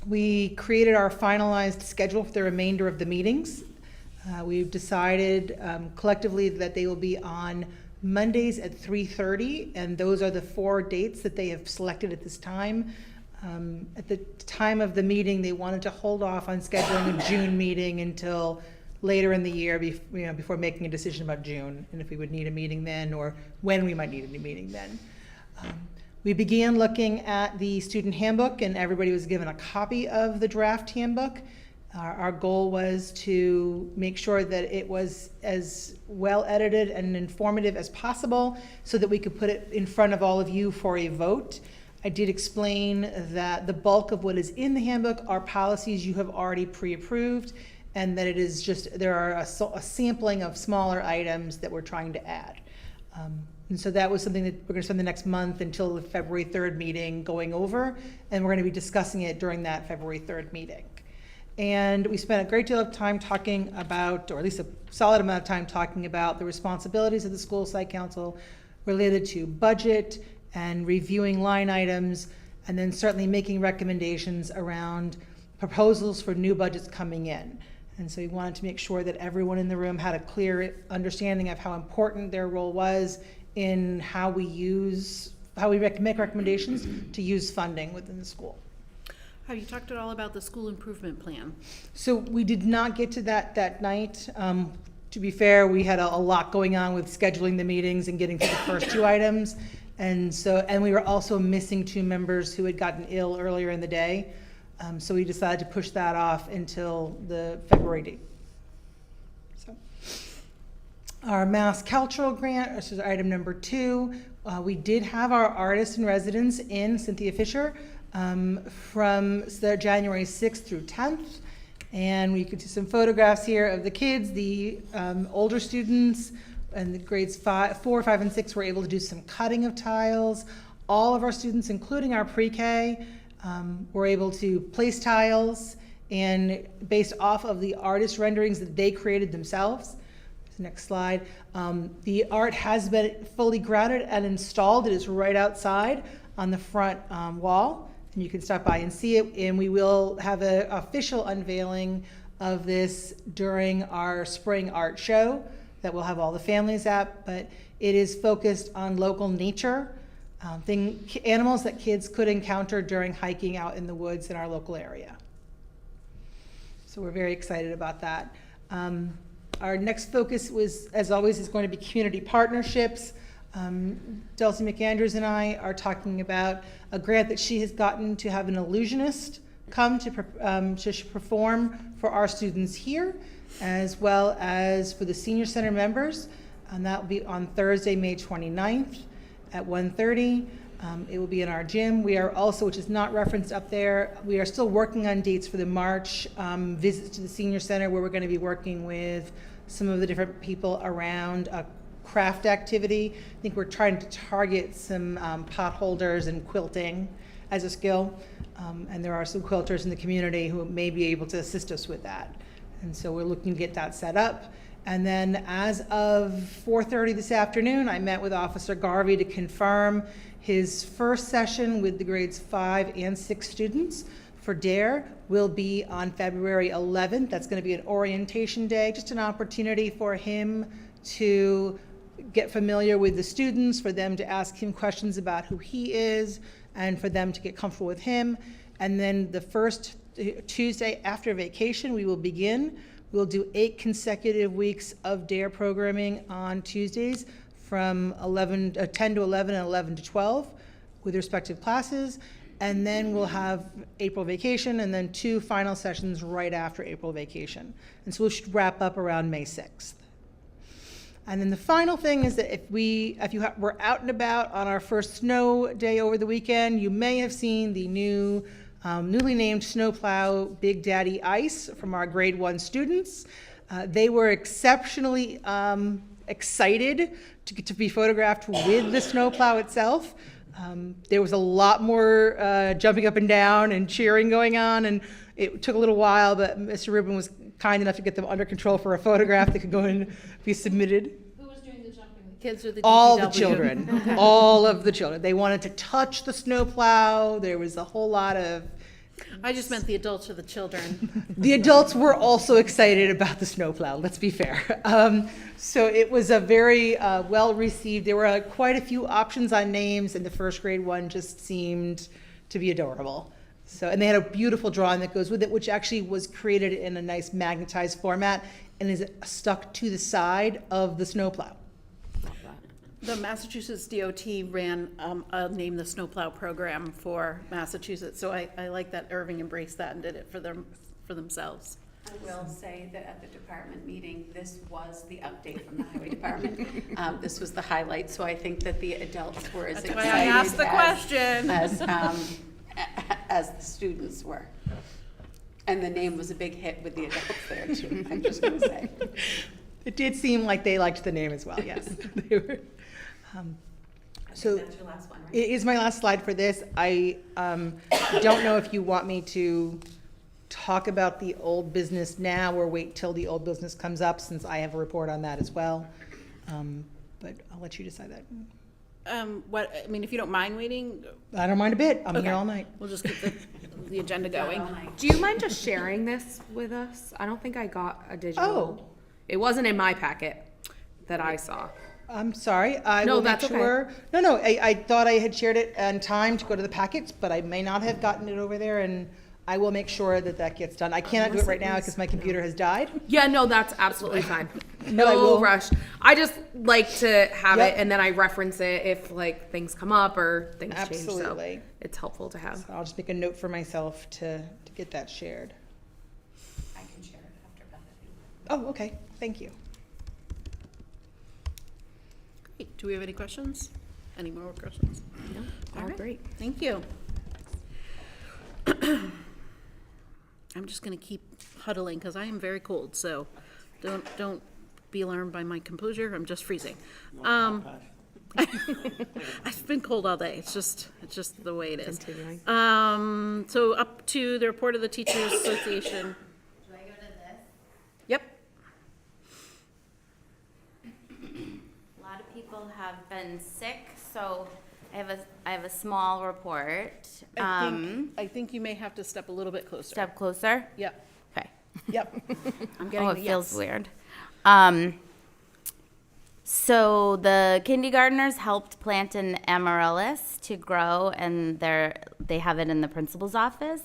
we created our finalized schedule for the remainder of the meetings. We've decided collectively that they will be on Mondays at 3:30, and those are the 4 dates that they have selected at this time. At the time of the meeting, they wanted to hold off on scheduling a June meeting until later in the year, before making a decision about June, and if we would need a meeting then, or when we might need a meeting then. We began looking at the student handbook, and everybody was given a copy of the draft handbook. Our goal was to make sure that it was as well edited and informative as possible so that we could put it in front of all of you for a vote. I did explain that the bulk of what is in the handbook are policies you have already pre-approved, and that it is just, there are a sampling of smaller items that we're trying to add. And so that was something that we're going to spend the next month until the February 3rd meeting going over, and we're going to be discussing it during that February 3rd meeting. And we spent a great deal of time talking about, or at least a solid amount of time talking about the responsibilities of the school site council related to budget and reviewing line items, and then certainly making recommendations around proposals for new budgets coming in. And so we wanted to make sure that everyone in the room had a clear understanding of how important their role was in how we make recommendations to use funding within the school. Have you talked at all about the school improvement plan? So we did not get to that night. To be fair, we had a lot going on with scheduling the meetings and getting to the first 2 items. And we were also missing 2 members who had gotten ill earlier in the day. So we decided to push that off until the February date. So, our Mass Cultural Grant, this is item number 2. We did have our artist in residence in Cynthia Fisher from January 6th through 10th. And we could see some photographs here of the kids, the older students, and the grades 4, 5, and 6 were able to do some cutting of tiles. All of our students, including our pre-K, were able to place tiles, and based off of the artist renderings that they created themselves. Next slide. The art has been fully grouted and installed. It is right outside on the front wall, and you can stop by and see it. And we will have an official unveiling of this during our spring art show that we'll have all the families at, but it is focused on local nature, animals that kids could encounter during hiking out in the woods in our local area. So we're very excited about that. Our next focus was, as always, is going to be community partnerships. Delcy McAndrews and I are talking about a grant that she has gotten to have an illusionist come to perform for our students here, as well as for the senior center members. And that will be on Thursday, May 29th at 1:30. It will be in our gym. We are also, which is not referenced up there, we are still working on dates for the March visits to the senior center, where we're going to be working with some of the different people around a craft activity. I think we're trying to target some pot holders and quilting as a skill. And there are some quilters in the community who may be able to assist us with that. And so we're looking to get that set up. And then as of 4:30 this afternoon, I met with Officer Garvey to confirm his first session with the grades 5 and 6 students for DARE will be on February 11th. That's going to be an orientation day, just an opportunity for him to get familiar with the students, for them to ask him questions about who he is, and for them to get comfortable with him. And then the first Tuesday after vacation, we will begin. We'll do 8 consecutive weeks of DARE programming on Tuesdays from 10 to 11 and 11 to 12 with respective classes. And then we'll have April vacation and then 2 final sessions right after April vacation. And so we should wrap up around May 6th. And then the final thing is that if you were out and about on our first snow day over the weekend, you may have seen the newly named snowplow Big Daddy Ice from our grade 1 students. They were exceptionally excited to get to be photographed with the snowplow itself. There was a lot more jumping up and down and cheering going on, and it took a little while, but Mr. Rubin was kind enough to get them under control for a photograph that could go and be submitted. Who was doing the jumping? The kids or the All the DPW? children, all of the children. They wanted to touch the snowplow. There was a whole lot of, I just meant the adults or the children. the adults were also excited about the snowplow, let's be fair. So it was a very well-received, there were quite a few options on names, and the first grade one just seemed to be adorable. So, and they had a beautiful drawing that goes with it, which actually was created in a nice magnetized format and is stuck to the side of the snowplow. The Massachusetts DOT ran a Name the Snowplow program for Massachusetts, so I like that Erving embraced that and did it for themselves. I will say that at the department meeting, this was the update from the highway department. This was the highlight, so I think that the adults were as That's excited why I asked the question. as the students were. And the name was a big hit with the adults there too, I'm just gonna say. It did seem like they liked the name as well, yes. They were, so That's your last one, right? it is my last slide for this. I don't know if you want me to talk about the old business now or wait till the old business comes up, since I have a report on that as well. But I'll let you decide that. If you don't mind waiting, I don't mind a bit. I'm Okay. here all night. we'll just keep the agenda going. Do you mind just sharing this with us? I don't think I got a digital. Oh. It wasn't in my packet that I saw. I'm sorry. I No, will make that's okay. sure. No, I thought I had shared it in time to go to the packets, but I may not have gotten it over there, and I will make sure that that gets done. I cannot do it right now because my computer has died. Yeah, no, that's absolutely fine. But I No will- rush. I just like to have Yep. it, and then I reference it if like things come up or things change. Absolutely. So it's helpful to have. So I'll just make a note for myself to get that shared. I can share it after Beth if you want. Oh, okay. Thank you. Great. Do we have any questions? Any more questions? No, All all right. great. Thank you. I'm just gonna keep huddling because I am very cold, so don't be alarmed by my composure. I'm just freezing. I've been cold all day. It's just the way it is. Continuing. So up to the report of the Teachers Association. Do I go to this? Yep. A lot of people have been sick, so I have a small report. I think you may have to step a little bit closer. Step closer. Yep. Okay. Yep. I'm getting Oh, the it feels yes. weird. So the kindergartners helped plant an amaryllis to grow, and they have it in the principal's office.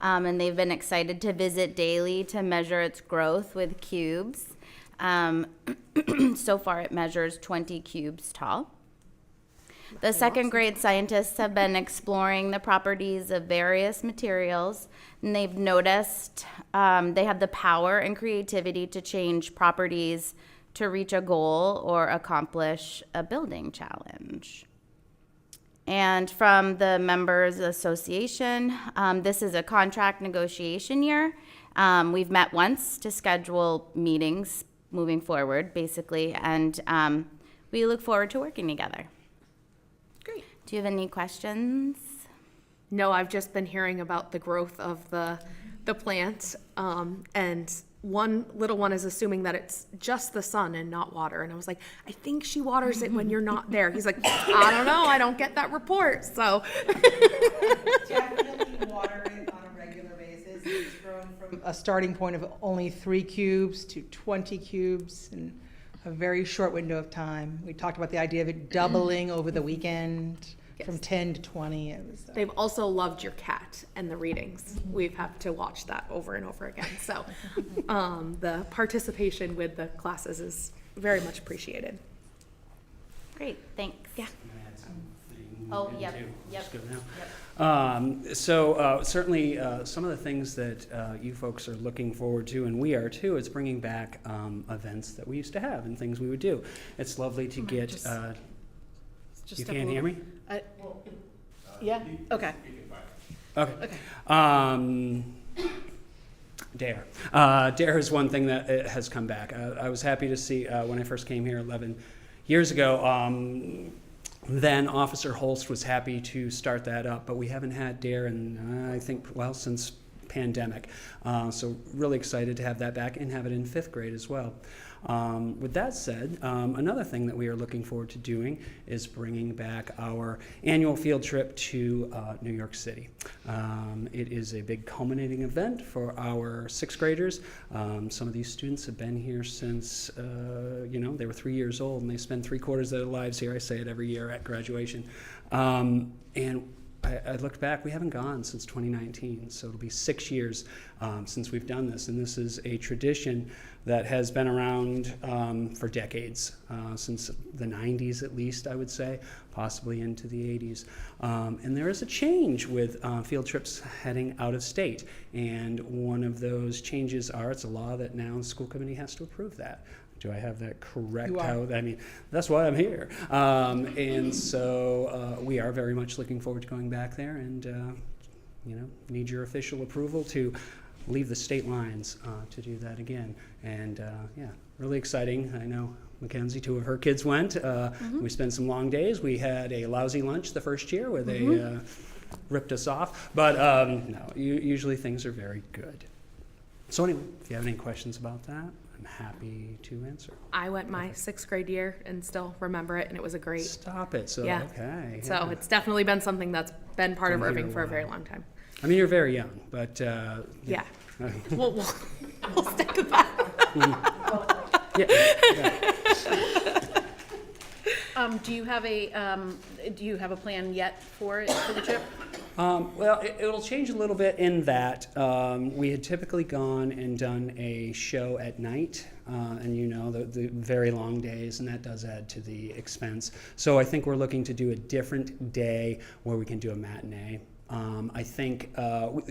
And they've been excited to visit daily to measure its growth with cubes. So far, it measures 20 cubes tall. The second grade scientists have been exploring the properties of various materials, and they've noticed they have the power and creativity to change properties to reach a goal or accomplish a building challenge. And from the Members Association, this is a contract negotiation year. We've met once to schedule meetings moving forward, basically, and we look forward to working together. Great. Do you have any questions? No, I've just been hearing about the growth of the plant, and one little one is assuming that it's just the sun and not water, and I was like, I think she waters it when you're not there. He's like, I don't know, I don't get that report, so. Definitely water it on a regular basis. It's grown from a starting point of only 3 cubes to 20 cubes in a very short window of time. We talked about the idea of it doubling over the weekend from 10 to 20. It was, They've also loved your cat and the readings. We've had to watch that over and over again. So the participation with the classes is very much appreciated. Great, thanks. Yeah. Oh, yep, yep. Just go now. So certainly some of the things that you folks are looking forward to, and we are too, is bringing back events that we used to have and things we would do. It's lovely to get. Just You step can't a hear little- me? Yeah, okay. Okay. DARE. DARE is one thing that has come back. I was happy to see when I first came here 11 years ago. Then Officer Holst was happy to start that up, but we haven't had DARE in, I think, well, since pandemic. So really excited to have that back and have it in 5th grade as well. With that said, another thing that we are looking forward to doing is bringing back our annual field trip to New York City. It is a big culminating event for our 6th graders. Some of these students have been here since, they were 3 years old, and they spend 3/4 of their lives here. I say it every year at graduation. And I looked back, we haven't gone since 2019, so it'll be 6 years since we've done this, and this is a tradition that has been around for decades, since the 90s at least, I would say, possibly into the 80s. And there is a change with field trips heading out of state, and one of those changes are, it's a law that now the school committee has to approve that. Do I have that correct? You are. I mean, that's why I'm here. And so we are very much looking forward to going back there and, need your official approval to leave the state lines to do that again. And really exciting. I know Mackenzie, 2 of her kids went. We spent some long days. We had a lousy lunch the first year where they ripped us off. But no, usually things are very good. So anyway, if you have any questions about that, I'm happy to answer. I went my 6th grade year and still remember it, and it was a great. Stop it. So, Yeah. okay. So yeah. it's definitely been something that's been part of Been here Irving a for a while. very long time. I mean, you're very young, but Yeah. we'll stick with that. Do you have a plan yet for the trip? Well, it'll change a little bit in that we had typically gone and done a show at night, and the very long days, and that does add to the expense. So I think we're looking to do a different day where we can do a matinee. I think,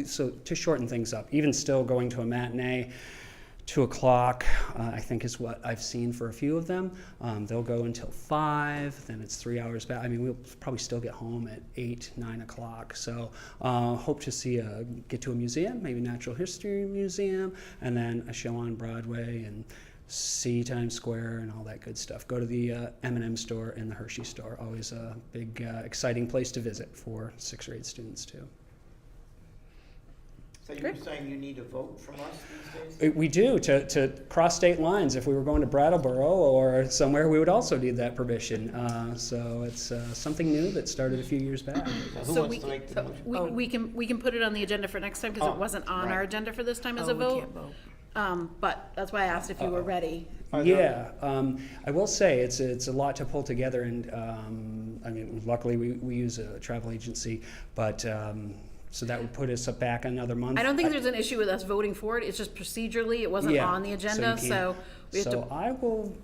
so to shorten things up, even still going to a matinee, 2 o'clock, I think is what I've seen for a few of them. They'll go until 5, then it's 3 hours back. I mean, we'll probably still get home at 8, 9 o'clock. So hope to get to a museum, maybe Natural History Museum, and then a show on Broadway and see Times Square and all that good stuff. Go to the M&M store and the Hershey store. Always a big, exciting place to visit for 6th grade students too. So you're saying you need a vote from us these days? We do, to cross state lines. If we were going to Brattleboro or somewhere, we would also need that permission. So it's something new that started a few years back. Who So wants to make the motion? we can put it on the agenda for next time, because it wasn't on our right. agenda for this time as a vote. But that's why I asked if you were ready. Yeah, I will say it's a lot to pull together, and I mean, luckily we use a travel agency, but so that would put us back another month. I don't think there's an issue with us voting for it, it's just procedurally, it wasn't Yeah, on the agenda, you so can't- we have to. So I will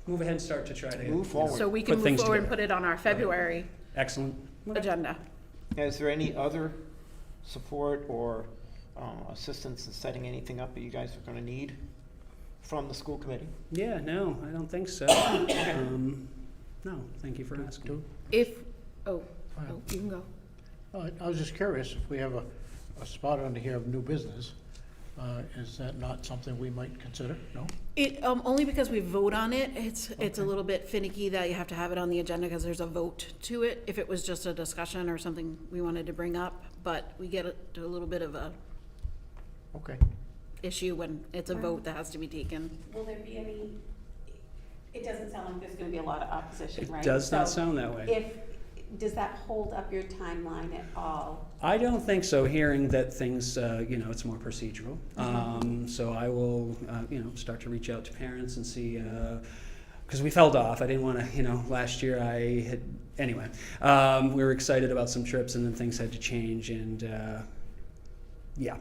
move ahead and start to try to Move forward. So we Put can move things forward and together. put it on our February Excellent. agenda. Is there any other support or assistance in setting anything up that you guys are going to need from the school committee? Yeah, no, I don't think so. No, thank you for asking. Oh, you can go. I was just curious, if we have a spot under here of new business, is that not something we might consider? No? It, only because we vote on it, it's a Okay. little bit finicky that you have to have it on the agenda because there's a vote to it. If it was just a discussion or something we wanted to bring up, but we get it to a little bit of a Okay. issue when it's a vote that has to be taken. Will there be any, it doesn't sound like there's gonna be a lot of opposition, right? It does not So sound that way. does that hold up your timeline at all? I don't think so, hearing that things, it's more procedural. So I will, start to reach out to parents and see, because we fell off. I didn't want to, last year anyway. We were excited about some trips and then things had to change and, yeah.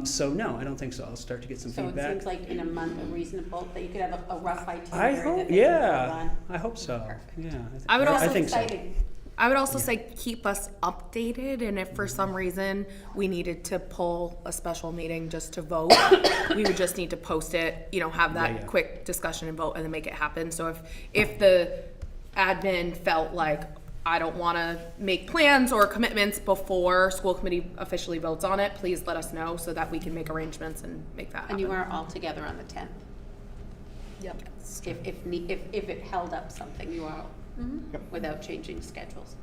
So no, I don't think so. I'll start to get some So it feedback. seems like in a month, a reasonable, that you could have a rough itinerary. I that hope, they can yeah, vote on. I hope so. Perfect. Yeah. I would also think so. Exciting. I would also say keep us updated, and if for some reason we needed to pull a special meeting just to vote, we would just need to post it, have that Yeah. quick discussion and vote and then make it happen. So if the admin felt like, I don't want to make plans or commitments before school committee officially votes on it, please let us know so that we can make arrangements and make that happen. And you are all together on the 10th? Yep. If it held up something, you are, Yep. without changing schedules.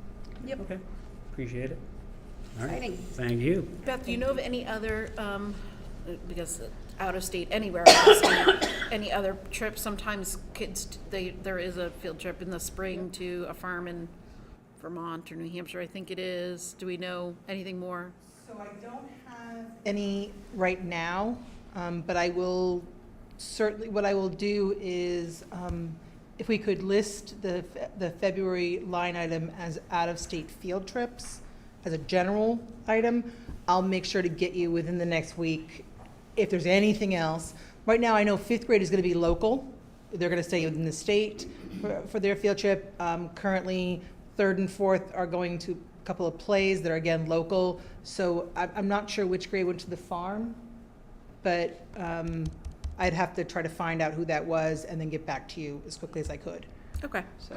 Okay, appreciate it. All right, Exciting. thank you. Beth, do you know of any other, because out of state, anywhere out of state, any other trips? Sometimes kids, there is a field trip in the spring to a farm in Vermont or New Hampshire, I think it is. Do we know anything more? So I don't have any right now, but I will certainly, what I will do is, if we could list the February line item as out-of-state field trips as a general item, I'll make sure to get you within the next week if there's anything else. Right now, I know fifth grade is going to be local. They're going to stay within the state for their field trip. Currently, third and fourth are going to a couple of plays that are, again, local. So I'm not sure which grade went to the farm, but I'd have to try to find out who that was and then get back to you as quickly as I could. Okay. So,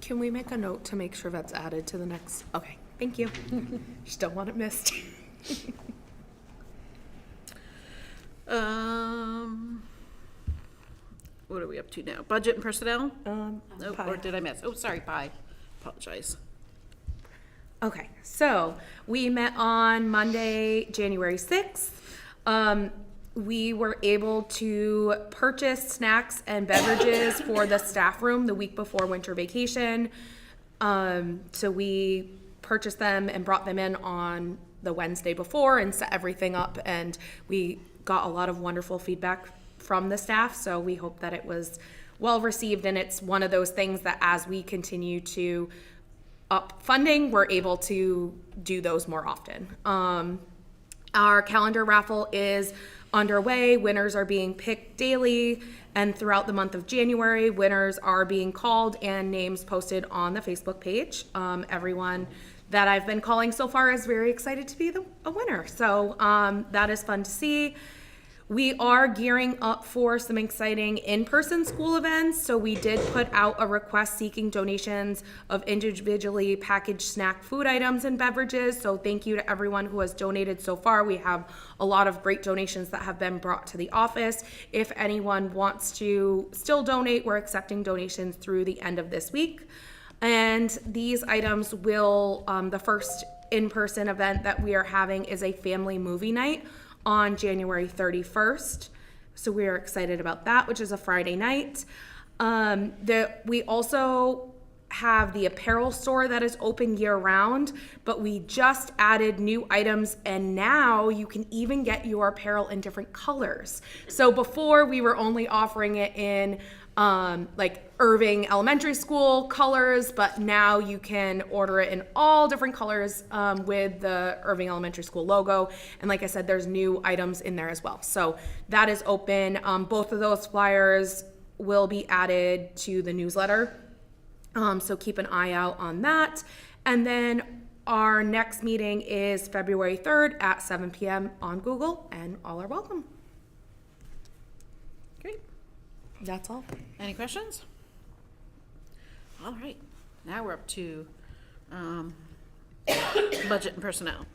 Can we make a note to make sure that's added to the next? Okay, thank you. Just don't want it missed. What are we up to now? Budget and personnel? Oh, Pie. or did I miss? Oh, sorry, pie. Apologize. Okay, so we met on Monday, January 6th. We were able to purchase snacks and beverages for the staff room the week before winter vacation. So we purchased them and brought them in on the Wednesday before and set everything up, and we got a lot of wonderful feedback from the staff, so we hope that it was well received, and it's one of those things that as we continue to up funding, we're able to do those more often. Our calendar raffle is underway. Winners are being picked daily, and throughout the month of January, winners are being called and names posted on the Facebook page. Everyone that I've been calling so far is very excited to be a winner, so that is fun to see. We are gearing up for some exciting in-person school events. So we did put out a request seeking donations of individually packaged snack food items and beverages. So thank you to everyone who has donated so far. We have a lot of great donations that have been brought to the office. If anyone wants to still donate, we're accepting donations through the end of this week. And these items will, the first in-person event that we are having is a family movie night on January 31st. So we are excited about that, which is a Friday night. We also have the apparel store that is open year round, but we just added new items, and now you can even get your apparel in different colors. So before we were only offering it in like Erving Elementary School colors, but now you can order it in all different colors with the Erving Elementary School logo. And like I said, there's new items in there as well. So that is open. Both of those flyers will be added to the newsletter. So keep an eye out on that. And then our next meeting is February 3rd at 7 p.m. on Google, and all are welcome. Great. That's all. Any questions? All right, now we're up to budget and personnel.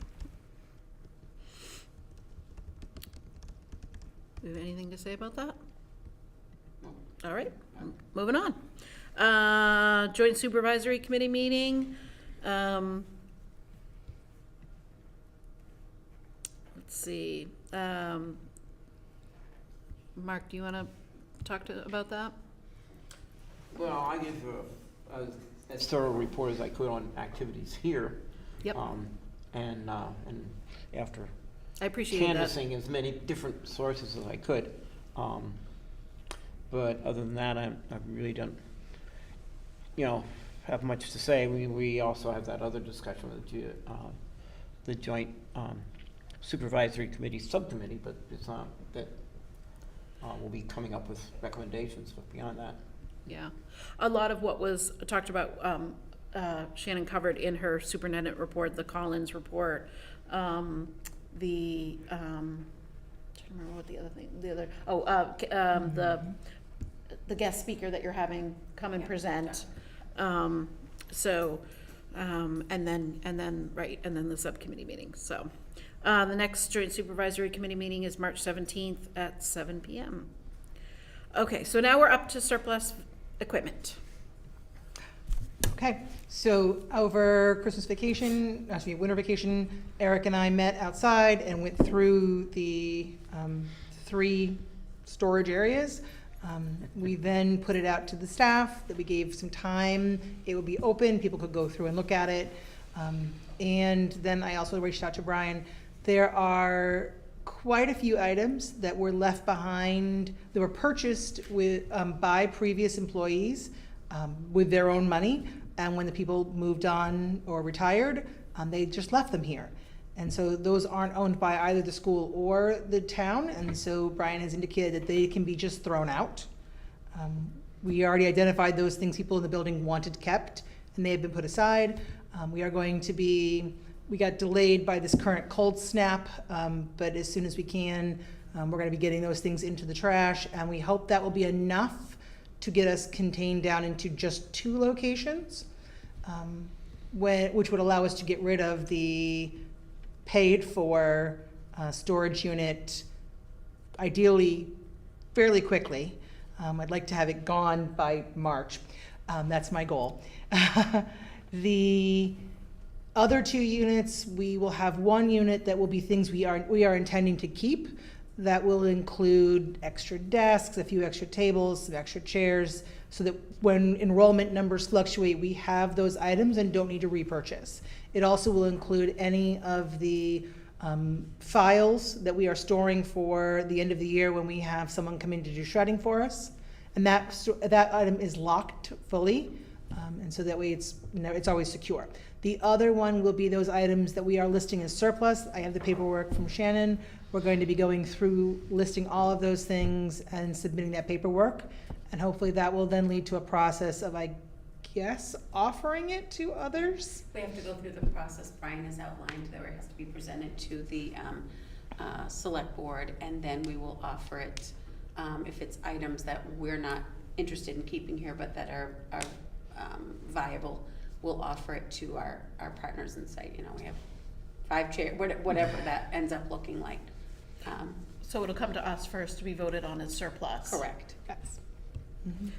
Do you have anything to say about that? All right, moving on. Joint Supervisory Committee meeting. Let's see. Mark, do you want to talk about that? Well, I give as thorough a report as I could on activities here. Yep. And after I appreciate that. canvassing as many different sources as I could. But other than that, I really don't, have much to say. We also have that other discussion with the joint supervisory committee subcommittee, but it's not that we'll be coming up with recommendations. But beyond that, Yeah, a lot of what was talked about, Shannon covered in her superintendent report, the Collins report, trying to remember what the guest speaker that you're having come and present. And then the subcommittee meeting, so. The next joint supervisory committee meeting is March 17th at 7 p.m. Okay, so now we're up to surplus equipment. Okay, so over Christmas vacation, winter vacation, Eric and I met outside and went through the 3 storage areas. We then put it out to the staff, that we gave some time. It would be open, people could go through and look at it. And then I also reached out to Brian. There are quite a few items that were left behind, that were purchased with, by previous employees with their own money. And when the people moved on or retired, they just left them here. And so those aren't owned by either the school or the town. And so Brian has indicated that they can be just thrown out. We already identified those things people in the building wanted kept, and they have been put aside. We got delayed by this current cold snap, but as soon as we can, we're going to be getting those things into the trash, and we hope that will be enough to get us contained down into just 2 locations, which would allow us to get rid of the paid-for storage unit, ideally fairly quickly. I'd like to have it gone by March. That's my goal. The other 2 units, we will have 1 unit that will be things we are intending to keep. That will include extra desks, a few extra tables, some extra chairs, so that when enrollment numbers fluctuate, we have those items and don't need to repurchase. It also will include any of the files that we are storing for the end of the year when we have someone come in to do shredding for us. And that item is locked fully, and so that way it's always secure. The other one will be those items that we are listing as surplus. I have the paperwork from Shannon. We're going to be going through listing all of those things and submitting that paperwork. And hopefully that will then lead to a process of, I guess, offering it to others. We have to go through the process Brian has outlined, that it has to be presented to the select board, and then we will offer it if it's items that we're not interested in keeping here but that are viable. We'll offer it to our partners in site. We have 5 chairs, whatever that ends up looking like. So it'll come to us first to be voted on as surplus. Correct. Yes.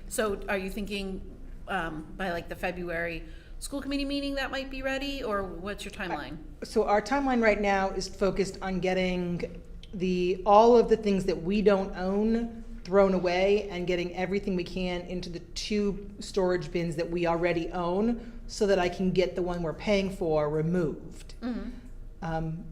So are you thinking by like the February school committee meeting that might be ready, or what's your timeline? So our timeline right now is focused on getting all of the things that we don't own thrown away and getting everything we can into the 2 storage bins that we already own, so that I can get the one we're paying for removed. And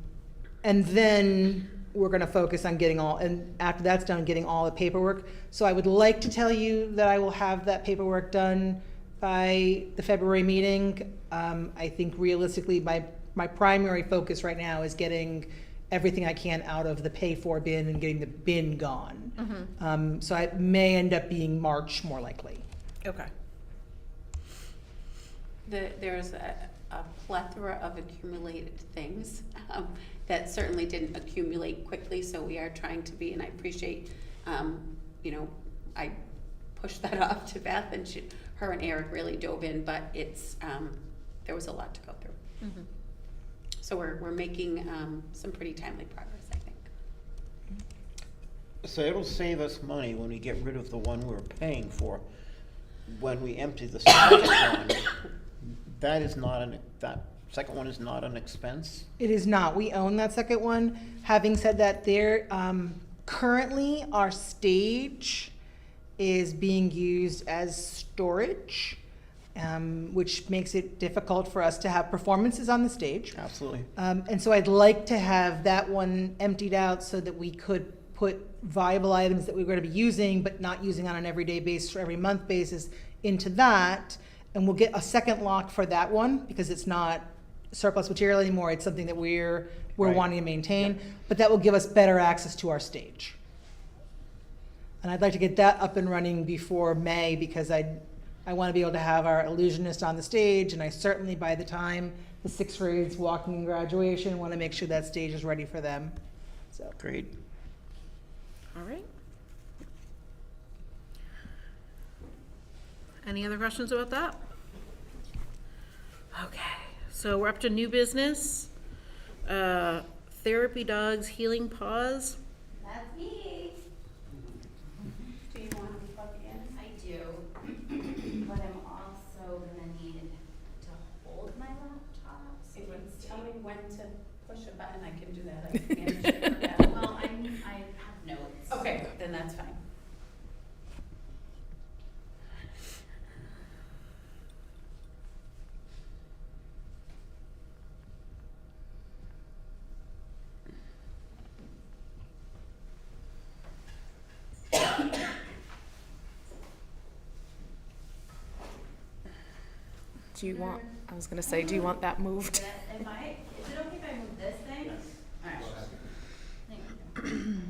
then we're going to focus on and after that's done, getting all the paperwork. So I would like to tell you that I will have that paperwork done by the February meeting. I think realistically, my primary focus right now is getting everything I can out of the pay-for bin and getting the bin gone. So it may end up being March more likely. Okay. There's a plethora of accumulated things that certainly didn't accumulate quickly, so we are trying to be, and I appreciate, I pushed that off to Beth, and her and Eric really dove in, but it's, there was a lot to go through. So we're making some pretty timely progress, I think. So it'll save us money when we get rid of the one we're paying for. When we empty the second one, that second one is not an expense? It is not. We own that second one. Having said that, there, currently our stage is being used as storage, which makes it difficult for us to have performances on the stage. Absolutely. And so I'd like to have that one emptied out so that we could put viable items that we're going to be using but not using on an everyday basis or every month basis into that. And we'll get a second lock for that one because it's not surplus material anymore. It's something that we're Right. wanting to maintain, but that will give us better access to our stage. And I'd like to get that up and running before May because I want to be able to have our illusionist on the stage, and I certainly, by the time the sixth grades walking in graduation, want to make sure that stage is ready for them. So Great. All right. Any other questions about that? Okay, so we're up to new business. Therapy dogs, healing paws. That's me. Do you want to plug in? I do, but I'm also gonna need to hold my laptop. So you can see. Tell me when to push a button, I can do that. I can manage it for that. Well, I have notes. Okay, then that's fine. Do you want, I was gonna say, do you want that moved? Is it okay if I move this thing? All right. Thank you.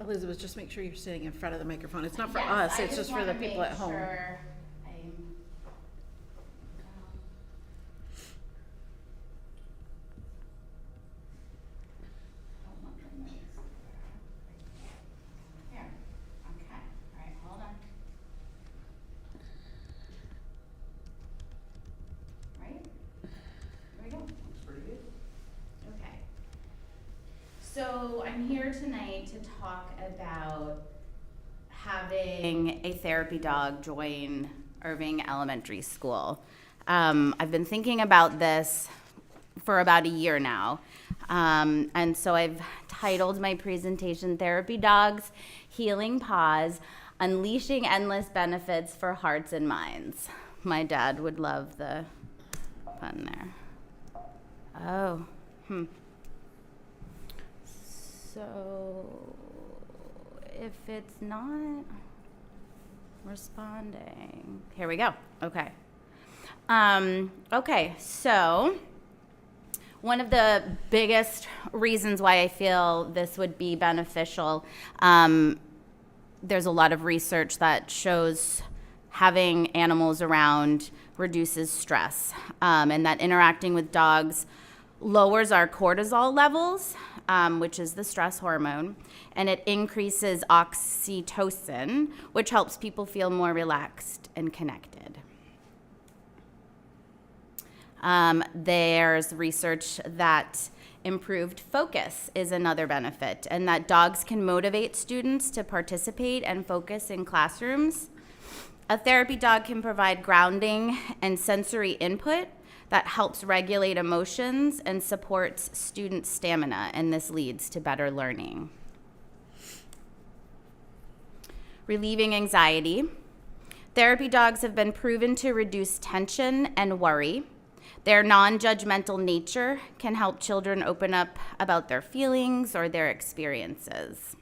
Elizabeth, just make sure you're sitting in front of the microphone. It's not for Yes, us, I it's just for the wanna people make at home. sure I'm- Don't want the noise. Here, okay, all right, hold on. Right? There we go. Looks pretty good. Okay. So I'm here tonight to talk about having a therapy dog join Erving Elementary School. I've been thinking about this for about a year now. And so I've titled my presentation, Therapy Dogs, Healing Paws, Unleashing Endless Benefits for Hearts and Minds. My dad would love the pun there. Oh, So, if it's not responding, here we go. Okay. Okay, so one of the biggest reasons why I feel this would be beneficial, there's a lot of research that shows having animals around reduces stress, and that interacting with dogs lowers our cortisol levels, which is the stress hormone, and it increases oxytocin, which helps people feel more relaxed and connected. There's research that improved focus is another benefit, and that dogs can motivate students to participate and focus in classrooms. A therapy dog can provide grounding and sensory input that helps regulate emotions and supports student stamina, and this leads to better learning. Relieving anxiety. Therapy dogs have been proven to reduce tension and worry. Their non-judgmental nature can help children open up about their feelings or their experiences.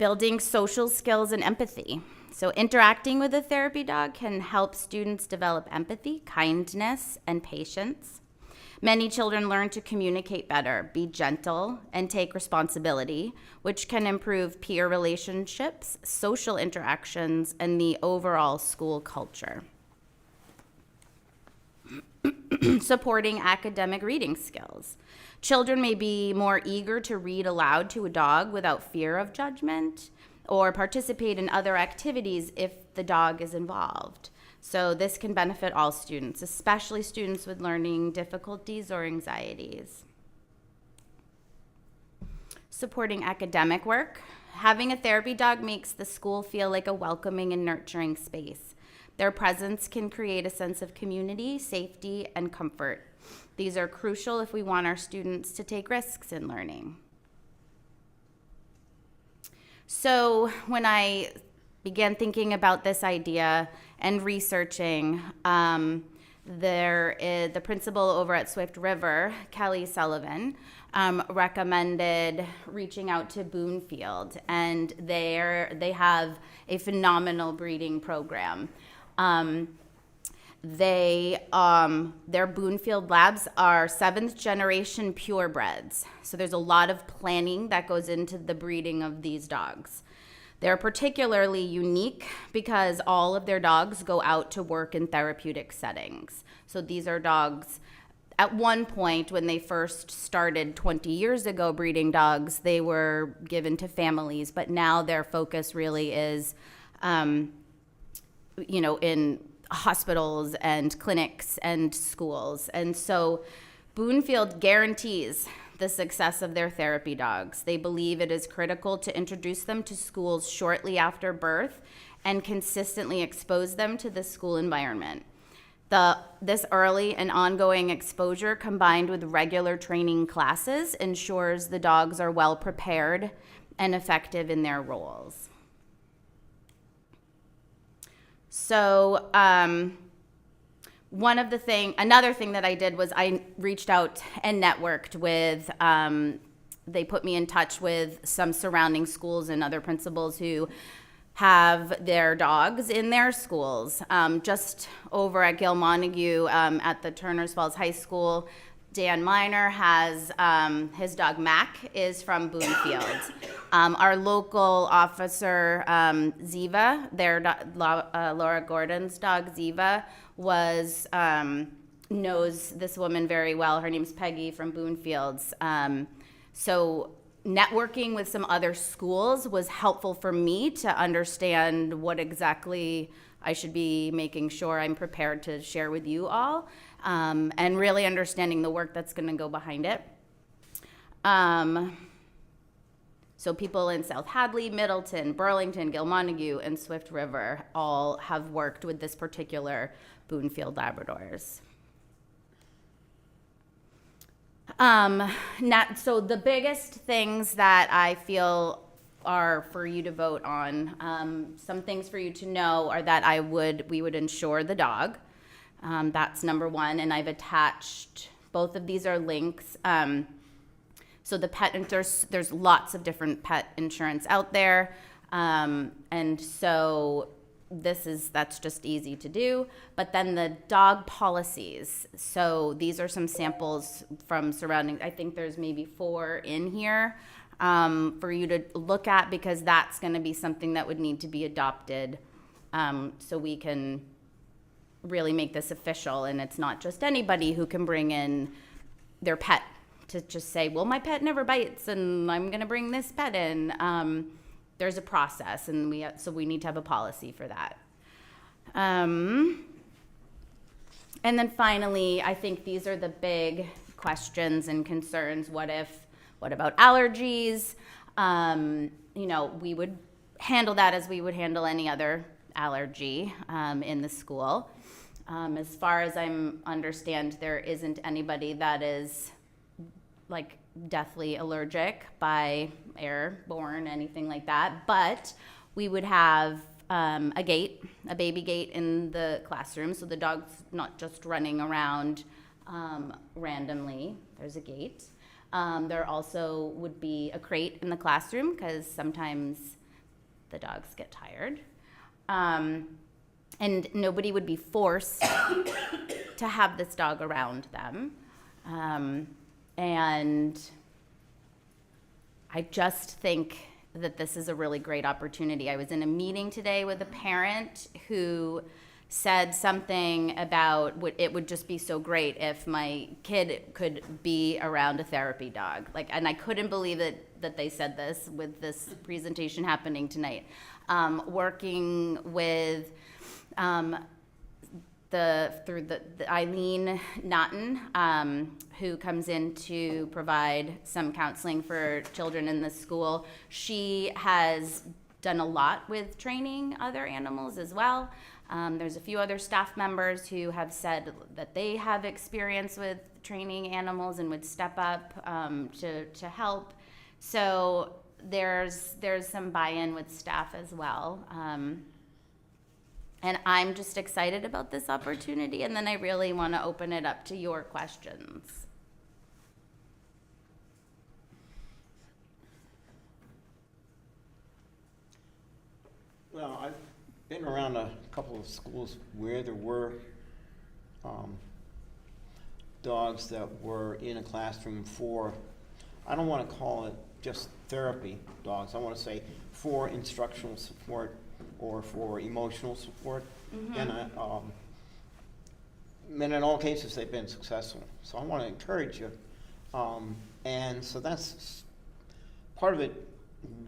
Building social skills and empathy. So interacting with a therapy dog can help students develop empathy, kindness, and patience. Many children learn to communicate better, be gentle, and take responsibility, which can improve peer relationships, social interactions, and the overall school culture. Supporting academic reading skills. Children may be more eager to read aloud to a dog without fear of judgment, or participate in other activities if the dog is involved. So this can benefit all students, especially students with learning difficulties or anxieties. Supporting academic work. Having a therapy dog makes the school feel like a welcoming and nurturing space. Their presence can create a sense of community, safety, and comfort. These are crucial if we want our students to take risks in learning. So when I began thinking about this idea and researching, the principal over at Swift River, Kelly Sullivan, recommended reaching out to Boonfield, and they have a phenomenal breeding program. Their Boonfield labs are 7th generation purebreds. So there's a lot of planning that goes into the breeding of these dogs. They're particularly unique because all of their dogs go out to work in therapeutic settings. So these are dogs, at one point when they first started 20 years ago breeding dogs, they were given to families, but now their focus really is, in hospitals and clinics and schools. And so Boonfield guarantees the success of their therapy dogs. They believe it is critical to introduce them to schools shortly after birth and consistently expose them to the school environment. This early and ongoing exposure combined with regular training classes ensures the dogs are well prepared and effective in their roles. So another thing that I did was I reached out and networked with, they put me in touch with some surrounding schools and other principals who have their dogs in their schools. Just over at Gil Montague at the Turners Falls High School, Dan Miner has, his dog Mac is from Boonfield. Our local officer, Ziva, Laura Gordon's dog Ziva, knows this woman very well. Her name's Peggy from Boonfields. So networking with some other schools was helpful for me to understand what exactly I should be making sure I'm prepared to share with you all, and really understanding the work that's going to go behind it. So people in South Hadley, Middleton, Burlington, Gil Montague, and Swift River all have worked with this particular Boonfield Labradors. So the biggest things that I feel are for you to vote on, some things for you to know are that we would insure the dog. That's number one, and I've attached, both of these are links. So the there's lots of different pet insurance out there, and so that's just easy to do. But then the dog policies. So these are some samples from surrounding. I think there's maybe 4 in here for you to look at, because that's going to be something that would need to be adopted, so we can really make this official, and it's not just anybody who can bring in their pet to just say, well, my pet never bites and I'm going to bring this pet in. There's a process, and we need to have a policy for that. And then finally, I think these are the big questions and concerns. What about allergies? We would handle that as we would handle any other allergy in the school. As far as I understand, there isn't anybody that is like deathly allergic by airborne, anything like that. But we would have a baby gate in the classroom, so the dog's not just running around randomly. There's a gate. There also would be a crate in the classroom, because sometimes the dogs get tired. And nobody would be forced to have this dog around them. And I just think that this is a really great opportunity. I was in a meeting today with a parent who said something about it would just be so great if my kid could be around a therapy dog. And I couldn't believe that they said this with this presentation happening tonight. Working with the Eileen Naughton, who comes in to provide some counseling for children in the school. She has done a lot with training other animals as well. There's a few other staff members who have said that they have experience with training animals and would step up to help. So there's some buy-in with staff as well. And I'm just excited about this opportunity, and then I really want to open it up to your questions. Well, I've been around a couple of schools where there were dogs that were in a classroom for, I don't want to call it just therapy dogs, I want to say for instructional support or for emotional support. And in all cases, they've been successful. So I want to encourage you. And so that's part of it.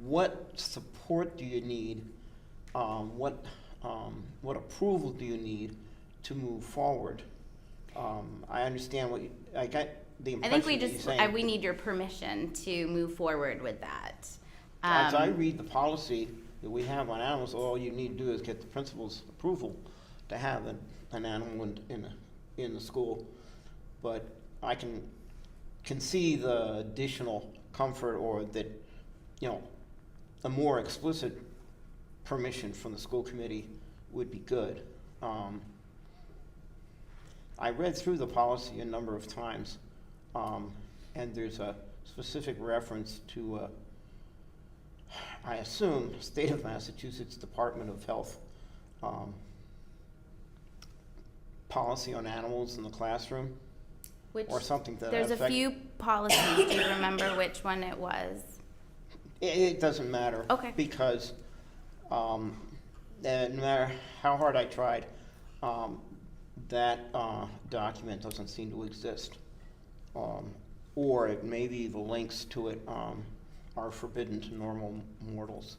What support do you need? What approval do you need to move forward? I understand what I got the I impression think that you're saying. we need your permission to move forward with that. As I read the policy that we have on animals, all you need to do is get the principal's approval to have an animal in the school. But I can see the additional comfort, or that, a more explicit permission from the school committee would be good. I read through the policy a number of times, and there's a specific reference to I assume, State of Massachusetts Department of Health policy on animals in the classroom, or something to that There's effect. a few policies. Do you remember which one it was? It doesn't matter. Okay. Because no matter how hard I tried, that document doesn't seem to exist. Or it maybe the links to it are forbidden to normal mortals.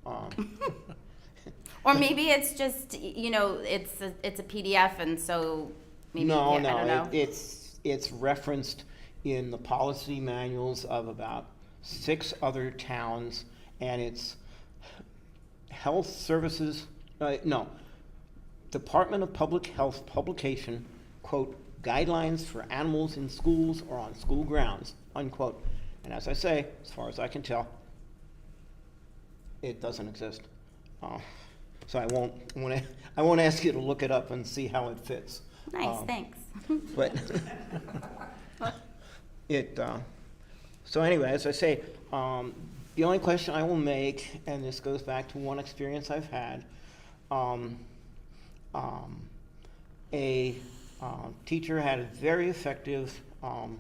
Or maybe it's just, it's a PDF, and so maybe No, I don't know. it's referenced in the policy manuals of about 6 other towns, and it's Health Services, Department of Public Health publication, quote, guidelines for animals in schools or on school grounds, unquote. And as I say, as far as I can tell, it doesn't exist. So I won't ask you to look it up and see how it fits. Nice, thanks. But so anyway, as I say, the only question I will make, and this goes back to one experience I've had, a teacher had a very effective, trying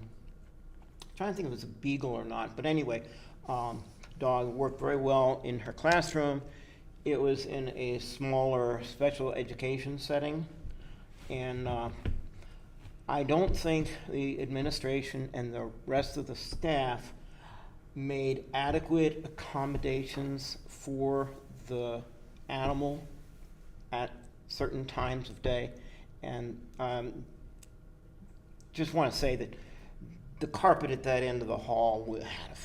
to think if it was a beagle or not, but anyway, dog worked very well in her classroom. It was in a smaller special education setting, and I don't think the administration and the rest of the staff made adequate accommodations for the animal at certain times of day. And just want to say that the carpet at that end of the hall had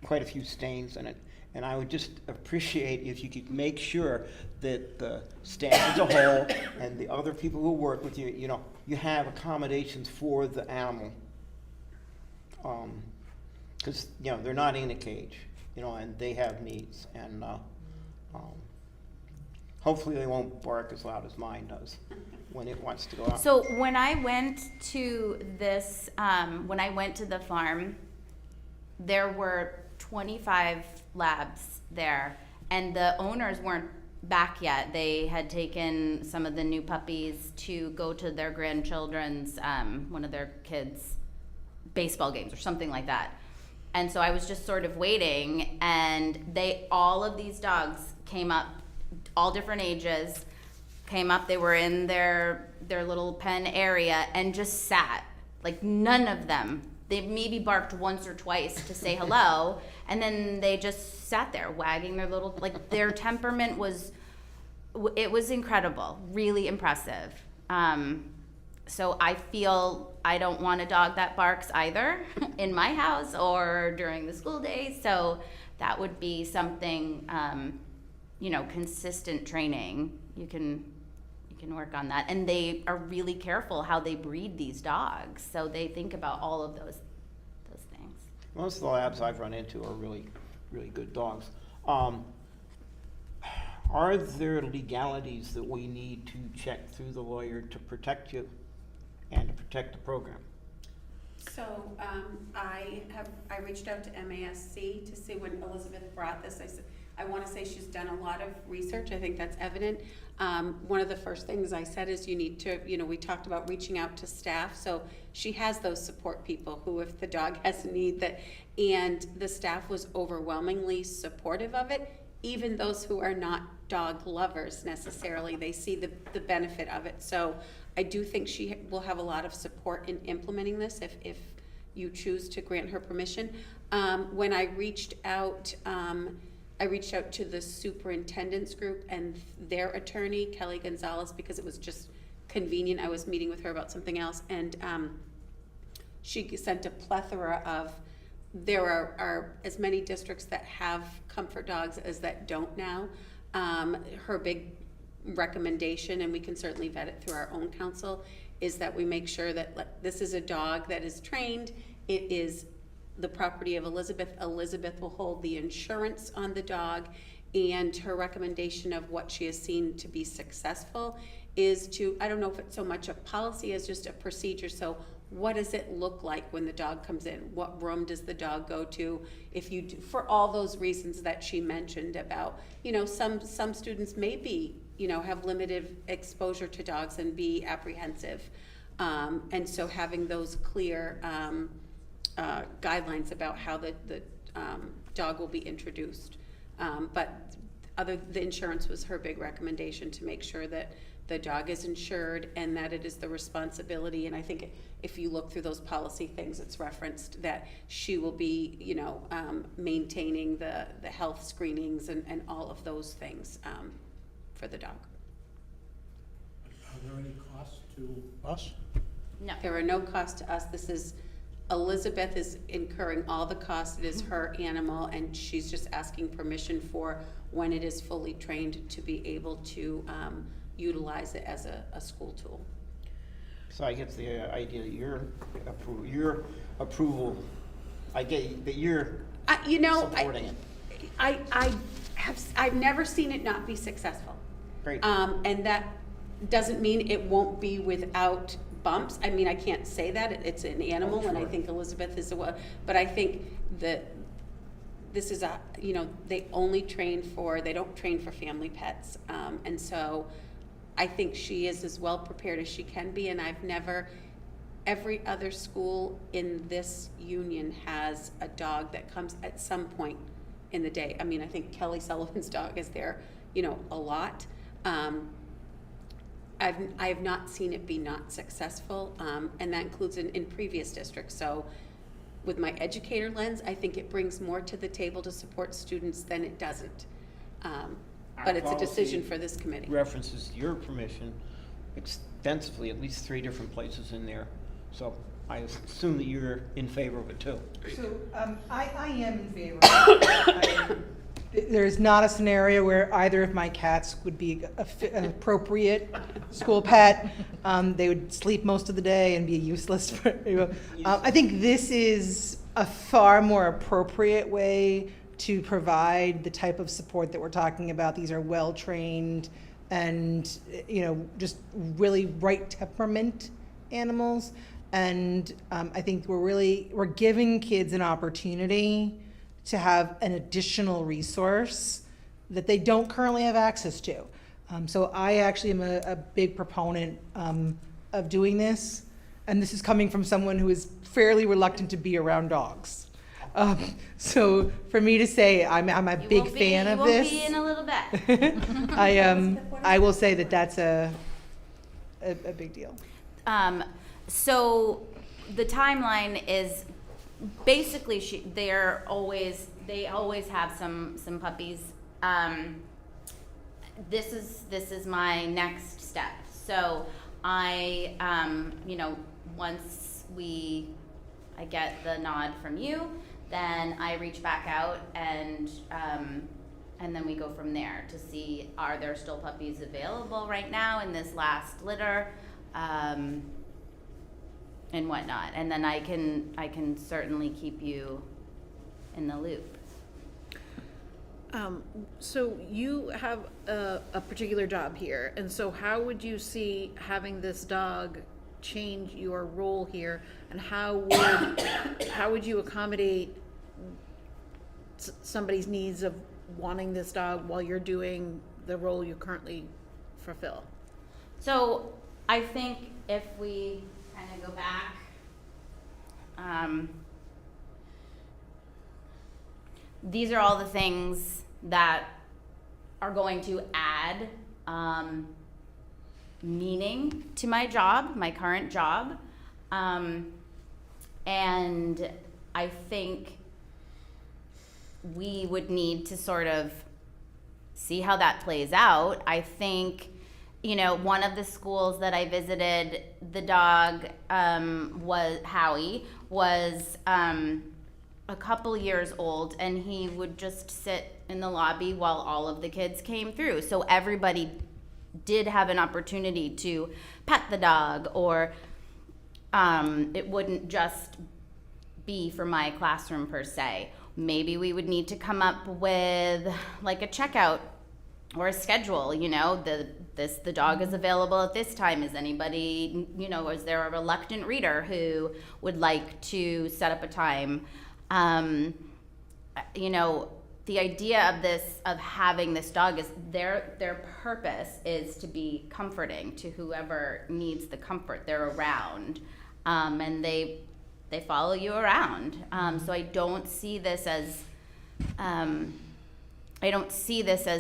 quite a few stains in it. And I would just appreciate if you could make sure that the staff as a whole and the other people who work with you, you have accommodations for the animal. Because, they're not in a cage, and they have needs. And hopefully they won't bark as loud as mine does when it wants to go out. So when I went to this, when I went to the farm, there were 25 labs there, and the owners weren't back yet. They had taken some of the new puppies to go to their grandchildren's, one of their kids' baseball games or something like that. And so I was just sort of waiting, and all of these dogs came up, all different ages, came up. They were in their little pen area and just sat. Like, none of them. They maybe barked once or twice to say hello, and then they just sat there wagging their little, like, their temperament was incredible, really impressive. So I feel I don't want a dog that barks either in my house or during the school day. So that would be something, consistent training. You can work on that. And they are really careful how they breed these dogs. So they think about all of those things. Most of the labs I've run into are really, really good dogs. Are there legalities that we need to check through the lawyer to protect you and to protect the program? So I reached out to MASC to see when Elizabeth brought this. I want to say she's done a lot of research. I think that's evident. One of the first things I said is you need to, we talked about reaching out to staff. So she has those support people who, if the dog has a need, and the staff was overwhelmingly supportive of it. Even those who are not dog lovers necessarily, they see the benefit of it. So I do think she will have a lot of support in implementing this if you choose to grant her permission. When I reached out to the superintendent's group and their attorney, Kelly Gonzalez, because it was just convenient. I was meeting with her about something else, and she sent a plethora of, there are as many districts that have comfort dogs as that don't now. Her big recommendation, and we can certainly vet it through our own council, is that we make sure that this is a dog that is trained. It is the property of Elizabeth. Elizabeth will hold the insurance on the dog, and her recommendation of what she has seen to be successful is to, I don't know if it's so much a policy as just a procedure. So what does it look like when the dog comes in? What room does the dog go to? If you do, for all those reasons that she mentioned about, some students may be, have limited exposure to dogs and be apprehensive. And so having those clear guidelines about how the dog will be introduced. But the insurance was her big recommendation, to make sure that the dog is insured and that it is the responsibility. And I think if you look through those policy things, it's referenced that she will be, maintaining the health screenings and all of those things for the dog. Are there any costs to us? No. There are no costs to us. This is, Elizabeth is incurring all the costs. It is her animal, and she's just asking permission for, when it is fully trained, to be able to utilize it as a school tool. So I get the idea that your approval, I get that you're supporting it. I've never seen it not be successful. Great. And that doesn't mean it won't be without bumps. I mean, I can't say that. It's an animal, and I think Elizabeth is but I think that this is they only they don't train for family pets. And so I think she is as well prepared as she can be, and every other school in this union has a dog that comes at some point in the day. I mean, I think Kelly Sullivan's dog is there, a lot. I have not seen it be not successful, and that includes in previous districts. So with my educator lens, I think it brings more to the table to support students than it doesn't. But it's a decision for this committee. References your permission extensively, at least 3 different places in there. So I assume that you're in favor of it too. So I am in favor. There's not a scenario where either of my cats would be an appropriate school pet. They would sleep most of the day and be useless. I think this is a far more appropriate way to provide the type of support that we're talking about. These are well-trained and, just really right temperament animals. And I think we're giving kids an opportunity to have an additional resource that they don't currently have access to. So I actually am a big proponent of doing this, and this is coming from someone who is fairly reluctant to be around dogs. So for me to say I'm a You big won't be- fan of You won't this, be in a little bit. I will say that that's a big deal. So the timeline is basically they always have some puppies. This is my next step. So I once I get the nod from you, then I reach back out and then we go from there to see, are there still puppies available right now in this last litter, and whatnot. And then I can certainly keep you in the loop. So you have a particular job here, and so how would you see having this dog change your role here, and how would you accommodate somebody's needs of wanting this dog while you're doing the role you currently fulfill? So I think if we kind of go back, these are all the things that are going to add meaning to my job, my current job. And I think we would need to sort of see how that plays out. I think, one of the schools that I visited, the dog Howie was a couple years old, and he would just sit in the lobby while all of the kids came through. So everybody did have an opportunity to pet the dog, or it wouldn't just be for my classroom per se. Maybe we would need to come up with like a checkout or a schedule, the dog is available at this time. Is anybody, is there a reluctant reader who would like to set up a time? The idea of having this dog is their purpose is to be comforting to whoever needs the comfort. They're around, and they follow you around. So I don't see this as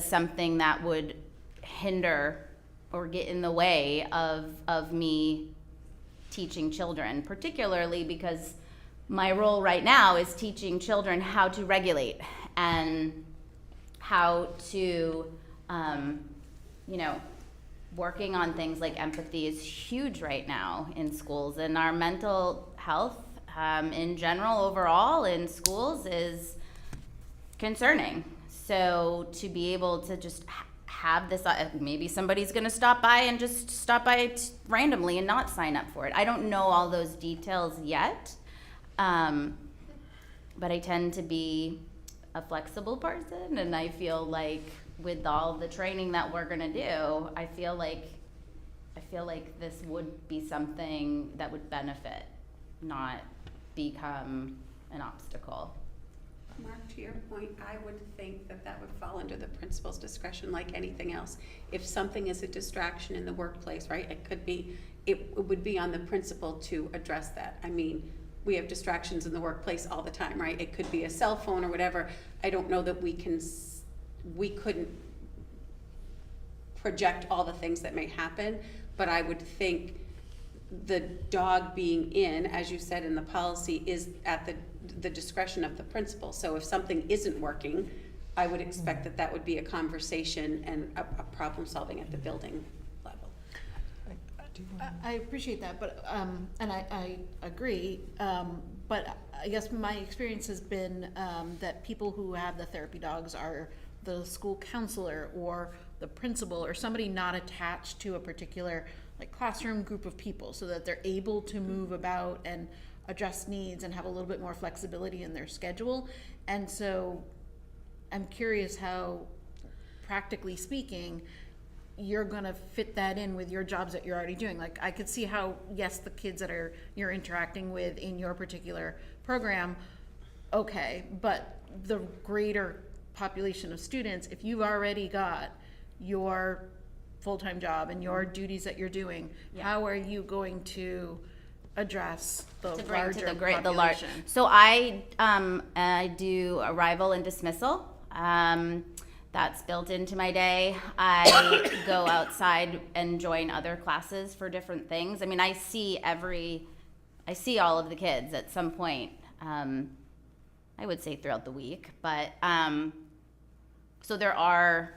something that would hinder or get in the way of me teaching children, particularly because my role right now is teaching children how to regulate and how to, working on things like empathy is huge right now in schools, and our mental health in general overall in schools is concerning. So to be able to just have this, maybe somebody's going to stop by and just stop by randomly and not sign up for it. I don't know all those details yet. But I tend to be a flexible person, and I feel like with all the training that we're gonna do, I feel like this would be something that would benefit, not become an obstacle. Mark, to your point, I would think that would fall under the principal's discretion like anything else. If something is a distraction in the workplace, right, it would be on the principal to address that. I mean, we have distractions in the workplace all the time, right? It could be a cell phone or whatever. I don't know that we couldn't project all the things that may happen, but I would think the dog being in, as you said in the policy, is at the discretion of the principal. So if something isn't working, I would expect that would be a conversation and a problem solving at the building level. I appreciate that, but, and I agree, but I guess my experience has been that people who have the therapy dogs are the school counselor or the principal or somebody not attached to a particular classroom group of people, so that they're able to move about and adjust needs and have a little bit more flexibility in their schedule. And so I'm curious how, practically speaking, you're gonna fit that in with your jobs that you're already doing. I could see how, yes, the kids that you're interacting with in your particular program, okay, but the greater population of students, if you've already got your full-time job and your duties that you're doing, how are you going to address the To bring larger to the large. population? So I do arrival and dismissal. That's built into my day. I go outside and join other classes for different things. I mean, I see all of the kids at some point. I would say throughout the week, but so there are.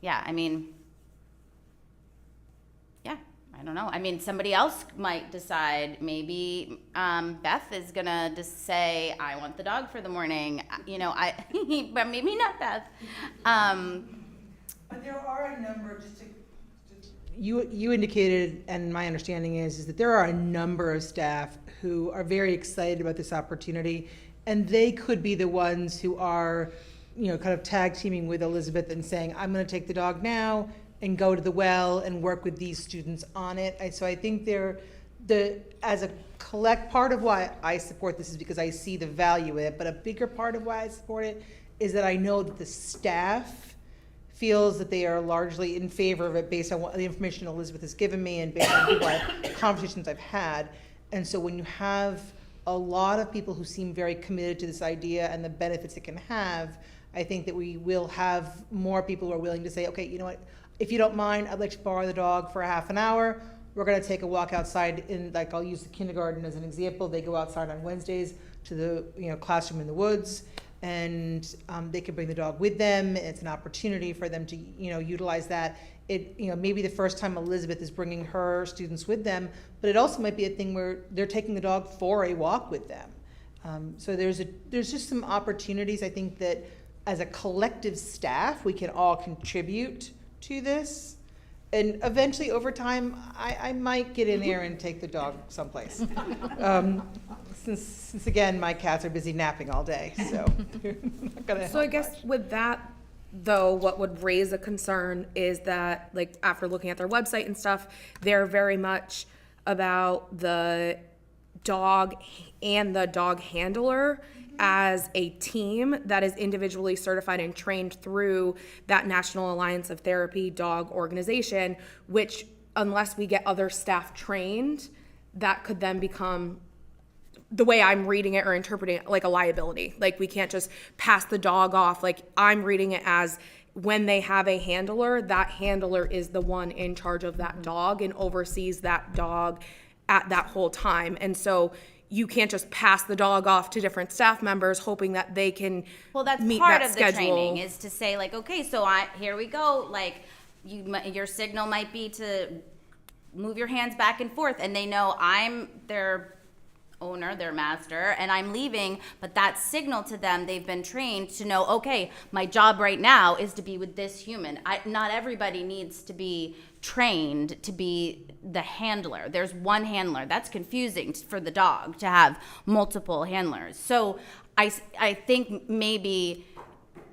Yeah, I mean. Yeah, I don't know. I mean, somebody else might decide. Maybe Beth is gonna just say, "I want the dog for the morning." You know, but maybe not Beth. But there are a number, you indicated, and my understanding is that there are a number of staff who are very excited about this opportunity, and they could be the ones who are, kind of tag teaming with Elizabeth and saying, I'm gonna take the dog now and go to the well and work with these students on it. So I think as a part of why I support this is because I see the value in it, but a bigger part of why I support it is that I know that the staff feels that they are largely in favor of it based on what the information Elizabeth has given me and based on conversations I've had. And so when you have a lot of people who seem very committed to this idea and the benefits it can have, I think that we will have more people who are willing to say, okay, you know what, if you don't mind, I'd like to borrow the dog for a half an hour. We're gonna take a walk outside I'll use the kindergarten as an example. They go outside on Wednesdays to the classroom in the woods, and they can bring the dog with them. It's an opportunity for them to utilize that. It maybe the first time Elizabeth is bringing her students with them, but it also might be a thing where they're taking the dog for a walk with them. So there's just some opportunities. I think that as a collective staff, we can all contribute to this. And eventually, over time, I might get in there and take the dog someplace. Since again, my cats are busy napping all day, so they're not gonna help So I guess much. with that, though, what would raise a concern is that, like, after looking at their website and stuff, they're very much about the dog and the dog handler as a team that is individually certified and trained through that National Alliance of Therapy dog organization, which, unless we get other staff trained, that could then become, the way I'm reading it or interpreting it, like a liability. Like, we can't just pass the dog off. Like, I'm reading it as when they have a handler, that handler is the one in charge of that dog and oversees that dog at that whole time. And so you can't just pass the dog off to different staff members hoping that they can That's meet part that of schedule. the training, is to say, like, okay, so here we go. Like, your signal might be to move your hands back and forth, and they know I'm their owner, their master, and I'm leaving, but that signal to them, they've been trained to know, okay, my job right now is to be with this human. Not everybody needs to be trained to be the handler. There's one handler. That's confusing for the dog to have multiple handlers. So I think maybe,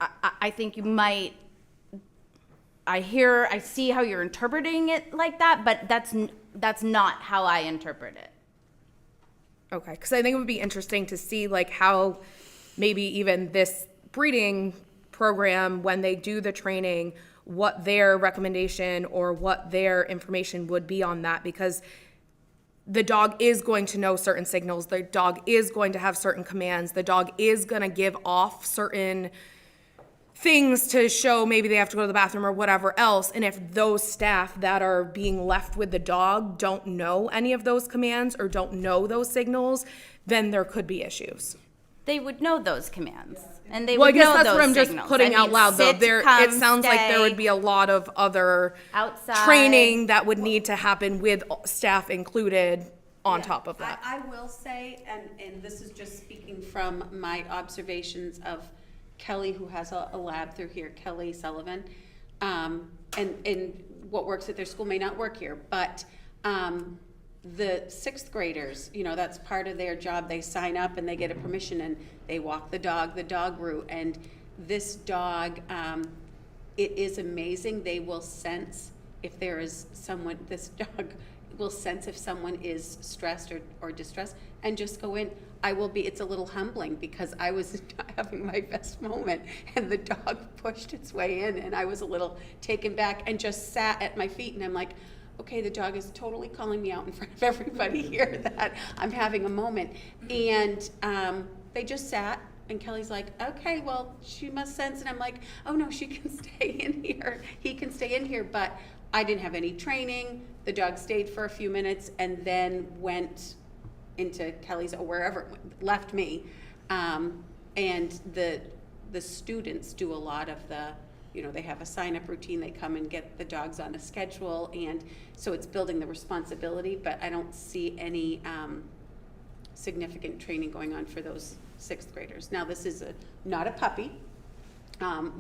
I think you might, I see how you're interpreting it like that, but that's not how I interpret it. Okay, because I think it would be interesting to see, like, how maybe even this breeding program, when they do the training, what their recommendation or what their information would be on that, because the dog is going to know certain signals, the dog is going to have certain commands, the dog is going to give off certain things to show maybe they have to go to the bathroom or whatever else. And if those staff that are being left with the dog don't know any of those commands or don't know those signals, then there could be issues. They would know those commands, and they Well, I would guess know that's those what I'm just signals. putting I out mean, loud, though. sit, It come, sounds like there would stay, be a lot of other outside training that would need to happen with staff included on top of that. I will say, and this is just speaking from my observations of Kelly, who has a lab through here, Kelly Sullivan, and what works at their school may not work here, but the sixth graders, that's part of their job. They sign up and they get a permission and they walk the dog route. And this dog, it is amazing. They will sense if there is someone, this dog will sense if someone is stressed or distressed and just go in. It's a little humbling because I was having my best moment and the dog pushed its way in and I was a little taken back and just sat at my feet and I'm like, okay, the dog is totally calling me out in front of everybody here that I'm having a moment. And they just sat and Kelly's like, okay, well, she must sense. And I'm like, oh no, she can stay in here. He can stay in here. But I didn't have any training. The dog stayed for a few minutes and then went into Kelly's or wherever it went, left me. And the students do a lot of the, they have a sign-up routine. They come and get the dogs on a schedule. And so it's building the responsibility, but I don't see any significant training going on for those 6th graders. Now, this is not a puppy,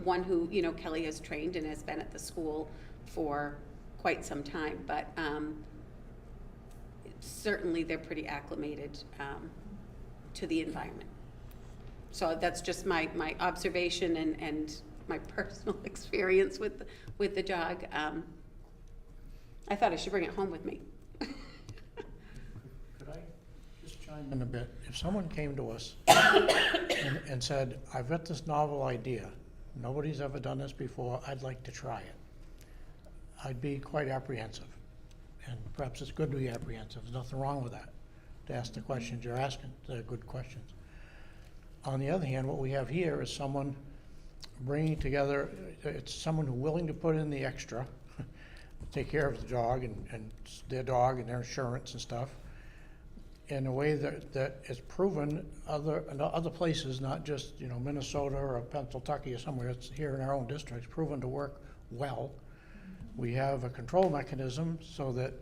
one who, Kelly has trained and has been at the school for quite some time, but certainly they're pretty acclimated to the environment. So that's just my observation and my personal experience with the dog. I thought I should bring it home with me. Could I just chime in a bit? If someone came to us and said, I've got this novel idea, nobody's ever done this before, I'd like to try it, I'd be quite apprehensive. And perhaps it's good to be apprehensive. There's nothing wrong with that, to ask the questions you're asking. They're good questions. On the other hand, what we have here is someone bringing together, it's someone who's willing to put in the extra, take care of the dog and their dog and their insurance and stuff, in a way that is proven in other places, not just Minnesota or Pennsylvania or somewhere. It's here in our own district, proven to work well. We have a control mechanism so that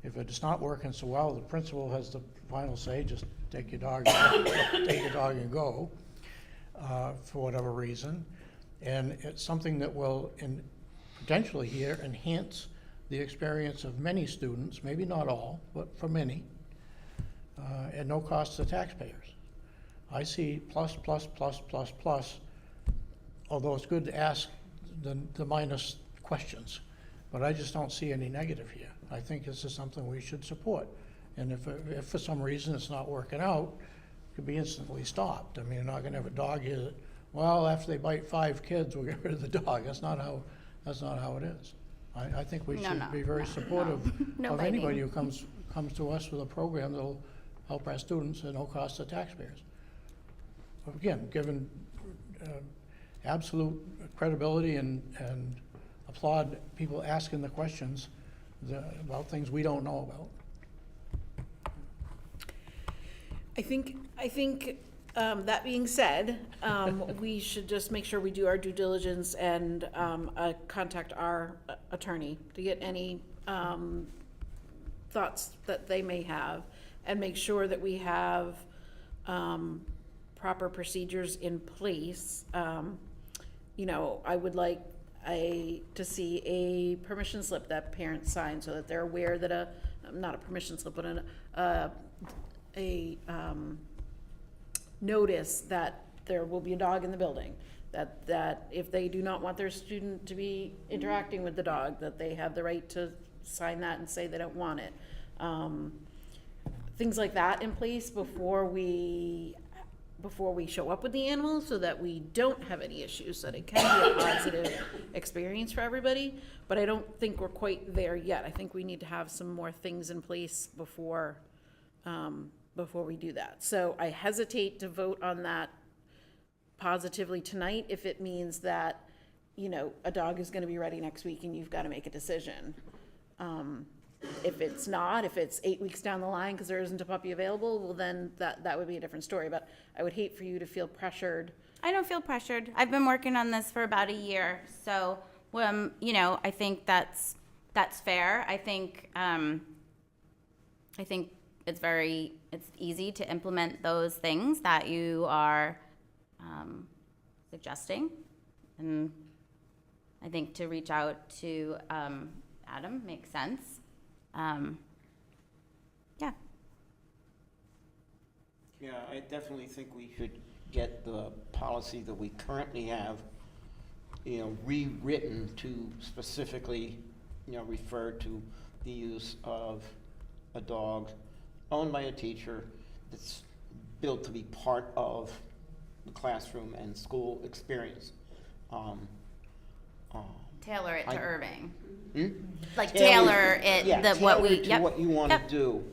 if it's not working so well, the principal has the final say. Just take your dog, and go for whatever reason. And it's something that will potentially here enhance the experience of many students, maybe not all, but for many, at no cost to taxpayers. I see plus, although it's good to ask the minus questions, but I just don't see any negative here. I think this is something we should support. And if for some reason it's not working out, it could be instantly stopped. I mean, you're not gonna have a dog here that, well, after they bite 5 kids, we'll get rid of the dog. That's not how it is. I think we should be very supportive of anybody who comes to us with a program that'll help our students at no cost to taxpayers. Again, given absolute credibility and applaud people asking the questions about things we don't know about. I think that being said, we should just make sure we do our due diligence and contact our attorney to get any thoughts that they may have, and make sure that we have proper procedures in place. I would like to see a permission slip that parents sign so that they're aware that not a permission slip, but a notice that there will be a dog in the building, that if they do not want their student to be interacting with the dog, that they have the right to sign that and say they don't want it. Things like that in place before we show up with the animal, so that we don't have any issues, so that it can be a positive experience for everybody. But I don't think we're quite there yet. I think we need to have some more things in place before we do that. So I hesitate to vote on that positively tonight if it means that, a dog is gonna be ready next week and you've gotta make a decision. If it's not, if it's 8 weeks down the line because there isn't a puppy available, well then that would be a different story. But I would hate for you to feel pressured. I don't feel pressured. I've been working on this for about a year, so I think that's fair. I think it's easy to implement those things that you are suggesting, and I think to reach out to Adam makes sense. Yeah, I definitely think we should get the policy that we currently have, rewritten to specifically, refer to the use of a dog owned by a teacher that's built to be part of the classroom and school experience. Tailor it to I- Erving. Hmm? Like tailor it, Yeah, the, what we, tailor it to yep. what you want to Yep. do,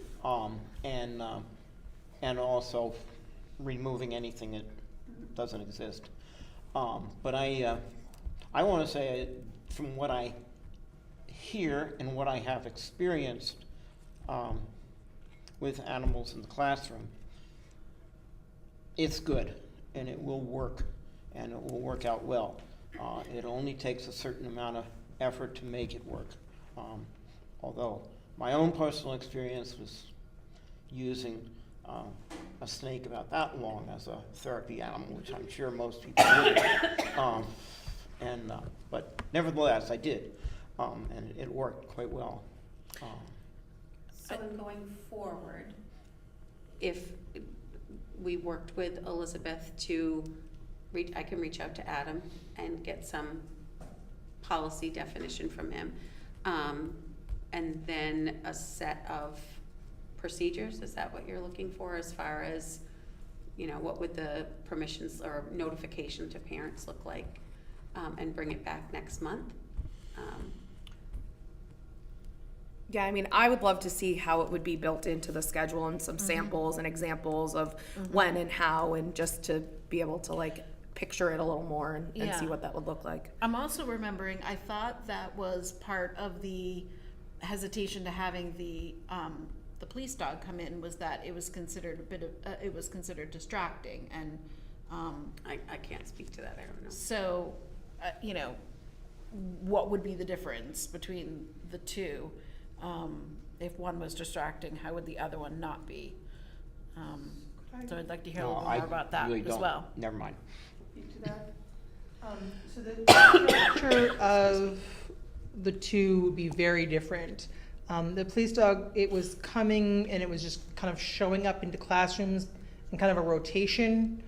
and also removing anything that doesn't exist. But I want to say, from what I hear and what I have experienced with animals in the classroom, it's good, and it will work, and it will work out well. It only takes a certain amount of effort to make it work. Although my own personal experience was using a snake about that long as a therapy animal, which I'm sure most people would. But nevertheless, I did, and it worked quite well. So in going forward, if we worked with Elizabeth to I can reach out to Adam and get some policy definition from him. And then a set of procedures, is that what you're looking for as far as, what would the permissions or notification to parents look like? And bring it back next month? Yeah, I mean, I would love to see how it would be built into the schedule and some samples and examples of when and how, and just to be able to like picture it a little more and Yeah. see what that would look like. I'm also remembering, I thought that was part of the hesitation to having the police dog come in, was that it was considered it was considered distracting, and I can't speak to that, I don't know. so, what would be the difference between the two? If one was distracting, how would the other one not be? So I'd like to hear a No, little I more about that really as don't. well. Never mind. So the structure of the two would be very different. The police dog, it was coming and it was just kind of showing up into classrooms in kind of a rotation.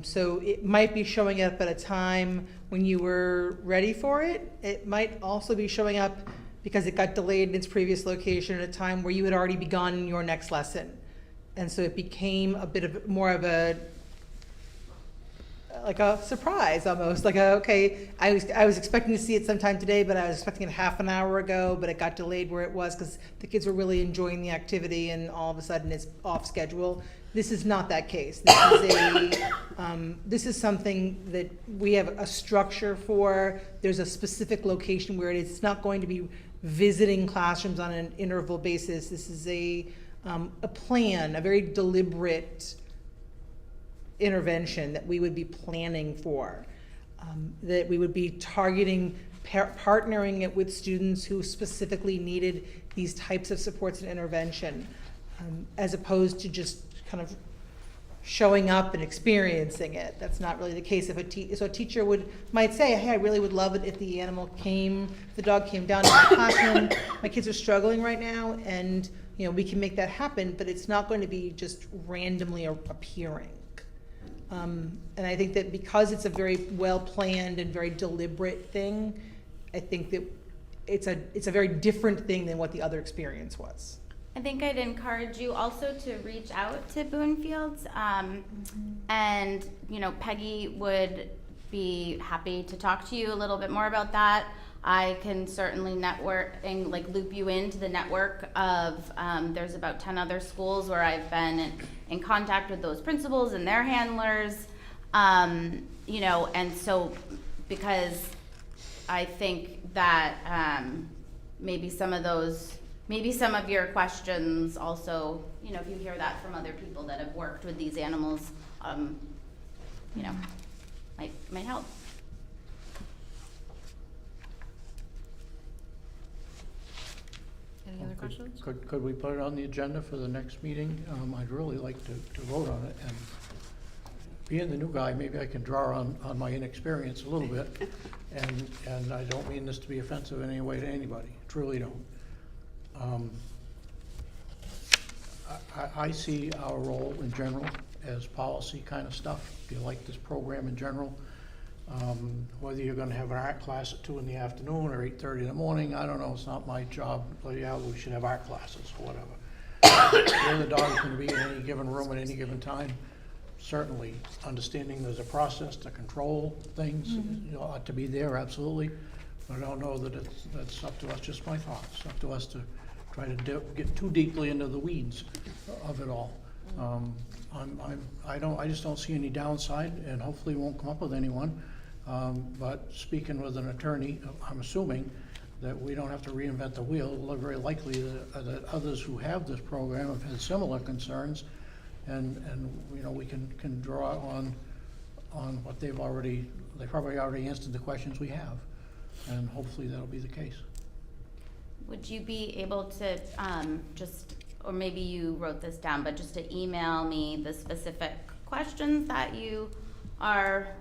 So it might be showing up at a time when you were ready for it. It might also be showing up because it got delayed in its previous location at a time where you had already begun your next lesson. And so it became a bit of more of like a surprise almost, like okay, I was expecting to see it sometime today, but I was expecting it half an hour ago, but it got delayed where it was because the kids were really enjoying the activity, and all of a sudden it's off schedule. This is not that case. This is something that we have a structure for. There's a specific location where it is. It's not going to be visiting classrooms on an interval basis. This is a plan, a very deliberate intervention that we would be planning for, that we would be targeting, partnering it with students who specifically needed these types of supports and intervention, as opposed to just kind of showing up and experiencing it. That's not really the case. So a teacher might say, hey, I really would love it if the dog came down to my classroom. My kids are struggling right now, and we can make that happen, but it's not going to be just randomly appearing. And I think that because it's a very well-planned and very deliberate thing, I think that it's a very different thing than what the other experience was. I think I'd encourage you also to reach out to Boonfields, and Peggy would be happy to talk to you a little bit more about that. I can certainly network and loop you into the network of, there's about 10 other schools where I've been in contact with those principals and their handlers, and so because I think that maybe some of your questions also, if you hear that from other people that have worked with these animals, might help. Any other questions? Could we put it on the agenda for the next meeting? I'd really like to vote on it, and being the new guy, maybe I can draw on my inexperience a little bit, and I don't mean this to be offensive in any way to anybody, truly don't. I see our role in general as policy kind of stuff. If you like this program in general, whether you're gonna have an art class at 2 in the afternoon or 8:30 in the morning, I don't know, it's not my job. Yeah, we should have art classes or whatever. where the dog is gonna be in any given room at any given time. Certainly, understanding there's a process to control things, you know, ought to be there, absolutely. But I don't know that that's up to us, just my thoughts, it's up to us to try to get too deeply into the weeds of it all. I just don't see any downside, and hopefully won't come up with anyone. But speaking with an attorney, I'm assuming that we don't have to reinvent the wheel. Very likely that others who have this program have had similar concerns, and you know, we can draw on what they probably already answered the questions we have, and hopefully that'll be the case. Would you be able to or maybe you wrote this down, but just to email me the specific questions that you are,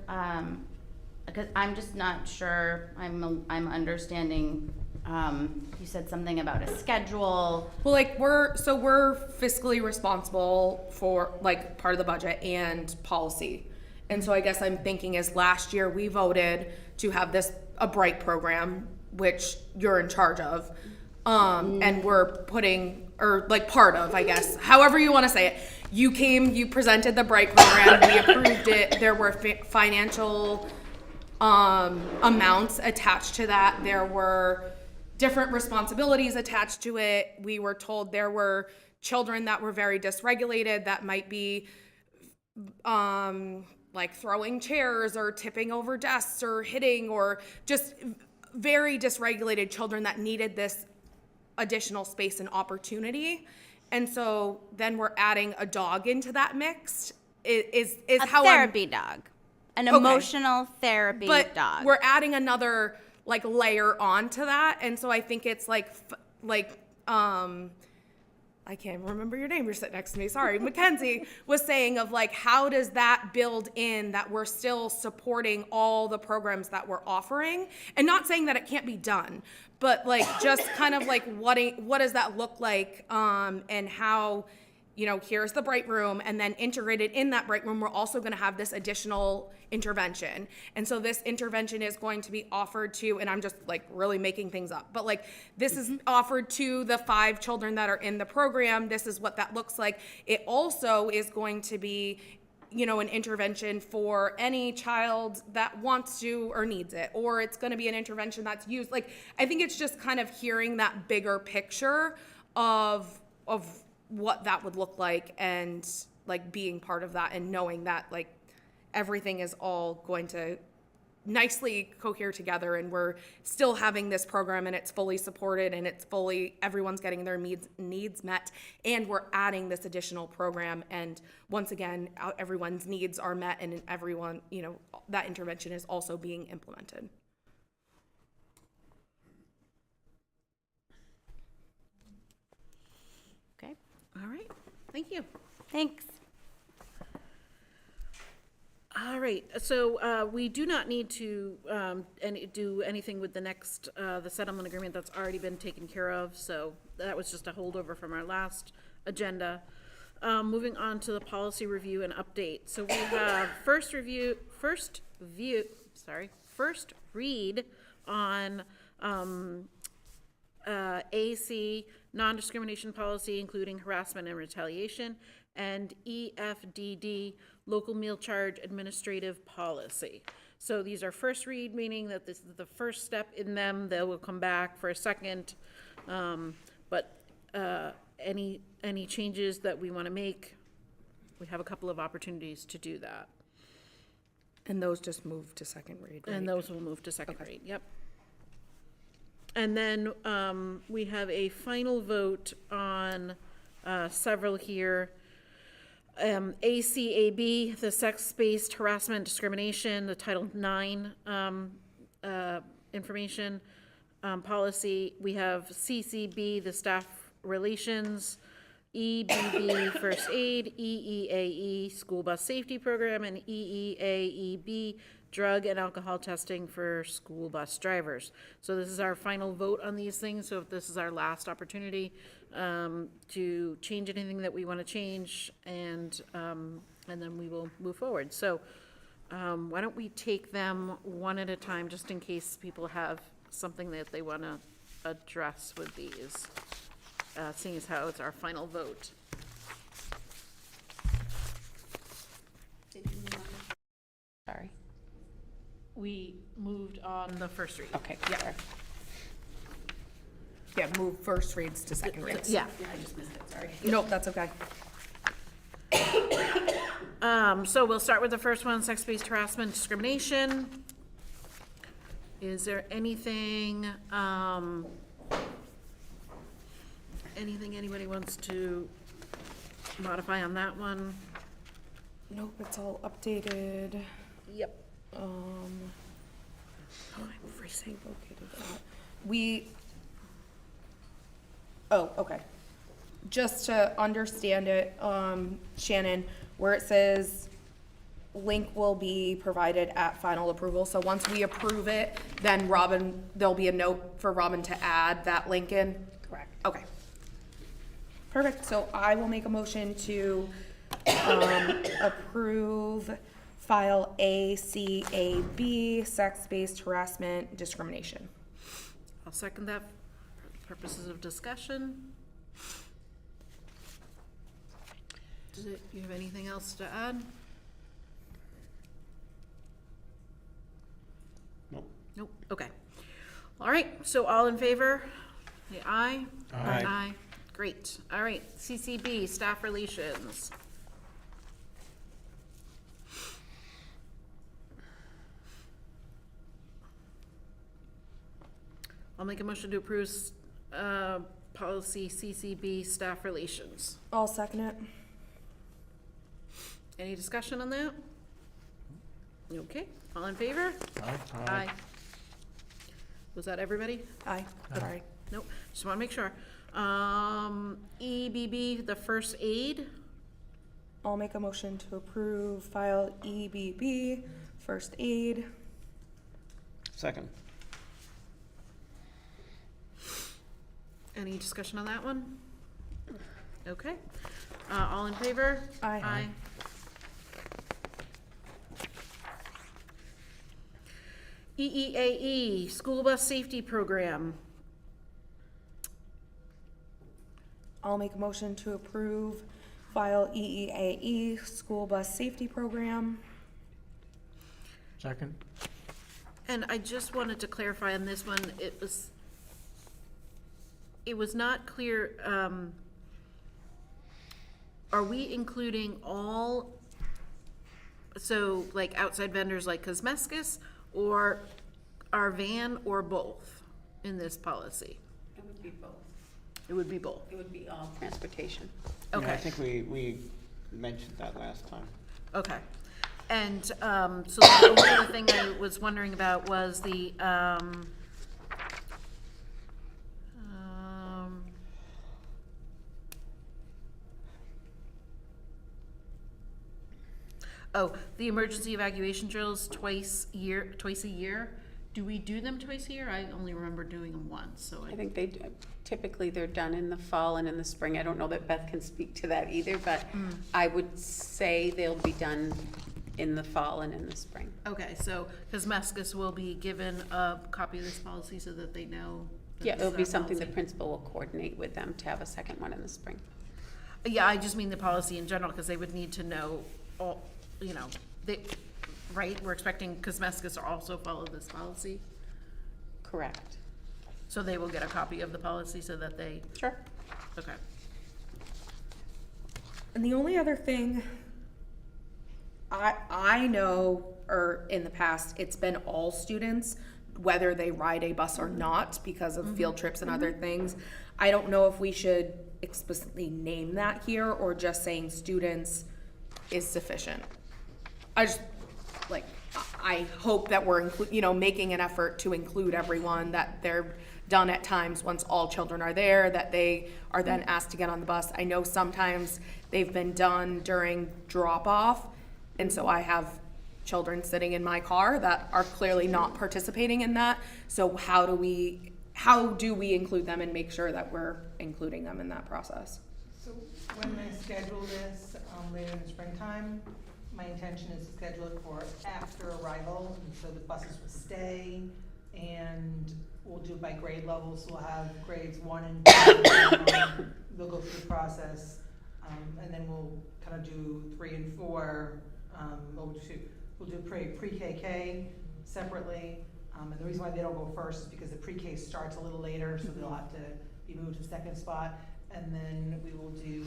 because I'm just not sure, I'm understanding, you said something about a schedule. Well, like we're fiscally responsible for like part of the budget and policy. And so I guess I'm thinking is last year we voted to have a Bright program, which you're in charge of. And we're putting, or like part of, I guess, however you want to say it. You presented the Bright program, we approved it. There were financial amounts attached to that. There were different responsibilities attached to it. We were told there were children that were very dysregulated that might be like throwing chairs or tipping over desks or hitting, or just very dysregulated children that needed this additional space and opportunity. And so then we're adding a dog into that mix is how Therapy dog, an emotional therapy but dog. We're adding another like layer onto that. And so I think it's like I can't remember your name, you're sitting next to me, sorry, Mackenzie was saying of like, how does that build in that we're still supporting all the programs that we're offering? And not saying that it can't be done, but like just kind of like what does that look like, and how, you know, here's the Bright Room, and then integrated in that Bright Room, we're also going to have this additional intervention. And so this intervention is going to be offered to, and I'm just like really making things up, but like this is offered to the 5 children that are in the program. This is what that looks like. It also is going to be, you know, an intervention for any child that wants to or needs it, or it's going to be an intervention that's used. Like, I think it's just kind of hearing that bigger picture of what that would look like, and like being part of that and knowing that like everything is all going to nicely cohere together, and we're still having this program and it's fully supported and it's everyone's getting their needs met, and we're adding this additional program, and once again everyone's needs are met, and everyone, you know, that intervention is also being implemented. Okay, All right, thank you. thanks. All right, so we do not need to do anything with the next, the settlement agreement that's already been taken care of, so that was just a holdover from our last agenda. Moving on to the policy review and update. So we have first read on AC, non-discrimination policy, including harassment and retaliation, and EFDD, local meal charge administrative policy. So these are first read, meaning that this is the first step in them. They will come back for a second. But any changes that we want to make, we have a couple of opportunities to do that. And those just move to second read, right? And those will move to second read, yep. And then we have a final vote on several here. ACAB, the sex-based harassment discrimination, the Title IX information policy. We have CCB, the staff relations, EBB, first aid, EEAE, school bus safety program, and EEAEB, drug and alcohol testing for school bus drivers. So this is our final vote on these things. So if this is our last opportunity to change anything that we want to change, and then we will move forward. So why don't we take them one at a time, just in case people have something that they want to address with these. seeing as how it's our final vote. Sorry. We moved on the first read. Okay, Yeah. sorry. Yeah, move first reads to second reads. Yeah. I just missed it, sorry. Nope, that's okay. So we'll start with the first one, sex-based harassment, discrimination. Is there anything, anything anybody wants to modify on that one? Nope, it's all updated. Yep. I'm freezing. located at. Oh, okay. Just to understand it, Shannon, where it says link will be provided at final approval. So once we approve it, then Robin, there'll be a note for Robin to add that link in? Correct. Okay. Perfect. So I will make a motion to approve file ACAB, sex-based harassment discrimination. I'll second that for purposes of discussion. Do you have anything else to add? Nope. Nope, okay. All right, so all in favor? Say aye. Aye. Aye, great. All right, CCB, staff relations. I'll make a motion to approve, policy CCB, staff relations. I'll second it. Any discussion on that? Okay, all in favor? Aye. Was that everybody? Aye. Sorry. Nope, just wanna make sure. EBB, the first aid. I'll make a motion to approve file EBB, first aid. Second. Any discussion on that one? Okay, all in favor? Aye. Aye. EEAE, School Bus Safety Program. I'll make a motion to approve file EEAE, school bus safety program. Second? And I just wanted to clarify on this one, it was not clear, are we including all, so like outside vendors like Cosmeskis, or our van, or both in this policy? It would be both. It would be both. It would be all transportation. Yeah, I Okay, think we mentioned that last time. okay. And, so the only other thing I was wondering about was the, oh, the emergency evacuation drills twice a year. Do we do them twice a year? I only remember doing them once, so I think typically they're done in the fall and in the spring. I don't know that Beth can speak to that either, but I would say they'll be done in the fall and in the spring. Okay, so Cosmeskis will be given a copy of this policy so that they know. that Yeah, this it'll is be our something the policy. principal will coordinate with them to have a second one in the spring. Yeah, I just mean the policy in general, because they would need to know all, you know, right? We're expecting Cosmeskis to also follow this policy, Correct. so they will get a copy of the policy so that they, Sure. okay. And the only other thing I know, or in the past, it's been all students, whether they ride a bus or not, because of field trips and other things. I don't know if we should explicitly name that here, or just saying students is sufficient. I just, like, I hope that we're making an effort to include everyone, that they're done at times once all children are there, that they are then asked to get on the bus. I know sometimes they've been done during drop-off, and so I have children sitting in my car that are clearly not participating in that. So how do we include them and make sure that we're including them in that process? So when I schedule this later in the springtime, my intention is to schedule it for after arrival, and so the buses will stay and we'll do it by grade levels, so we'll have grades 1 and 2, they'll go through the process, and then we'll kind of do 3 and 4, we'll do pre-KK separately, and the reason why they don't go first is because the pre-K starts a little later, so they'll have to be moved to the second spot, and then we will do,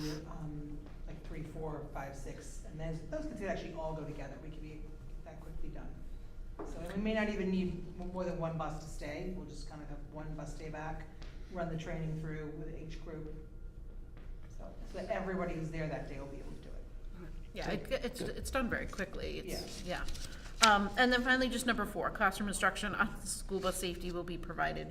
like 3, 4, 5, 6, and then those could actually all go together, we can be that quickly done. So we may not even need more than one bus to stay, we'll just kind of have one bus stay back, run the training through with each group. So that everybody who's there that day will be able to do it. Yeah, it's done very quickly. Yeah. And then finally, just number 4, classroom instruction on school bus safety will be provided.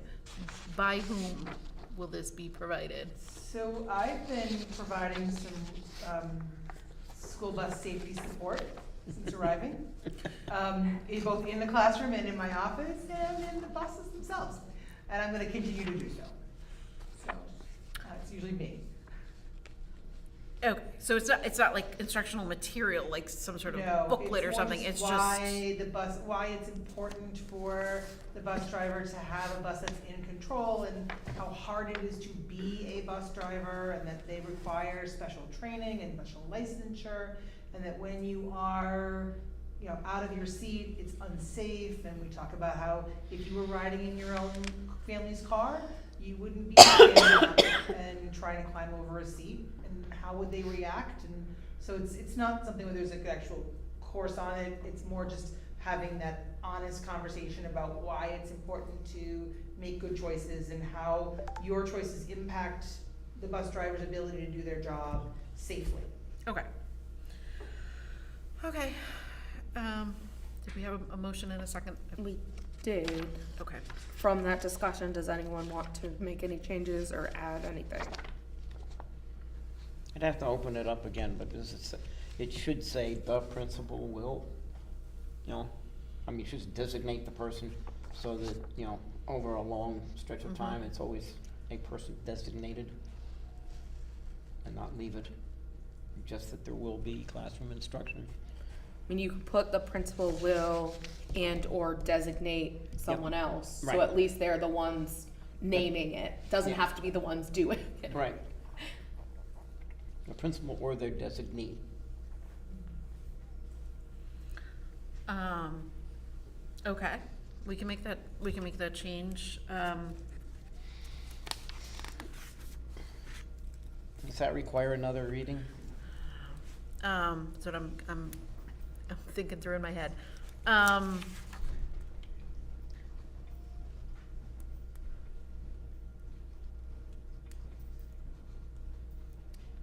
By whom will this be provided? So I've been providing some school bus safety support since arriving, both in the classroom and in my office and in the buses themselves. And I'm going to continue to do so. So it's usually me. Okay, so it's not like instructional material, like some sort of booklet or something, it's just. Why it's important for the bus driver to have a bus that's in control, and how hard it is to be a bus driver, and that they require special training and special licensure, and that when you are, out of your seat, it's unsafe, and we talk about how if you were riding in your own family's car, you wouldn't be standing up and trying to climb over a seat, and how would they react? And so it's not something where there's an actual course on it, it's more just having that honest conversation about why it's important to make good choices and how your choices impact the bus driver's ability to do their job safely. Okay. Did we have a motion in a second? We did. Okay. From that discussion, does anyone want to make any changes or add anything? I'd have to open it up again, but it should say the principal will, should designate the person so that, over a long stretch of time, it's always a person designated, and not leave it just that there will be classroom instruction. You can put the principal will and or designate someone else, Right. so at least they're the ones naming it. Doesn't have to be the ones doing it. Right. The principal or their designee. Okay, we can make that change. Does that require another reading? That's what I'm thinking through in my head.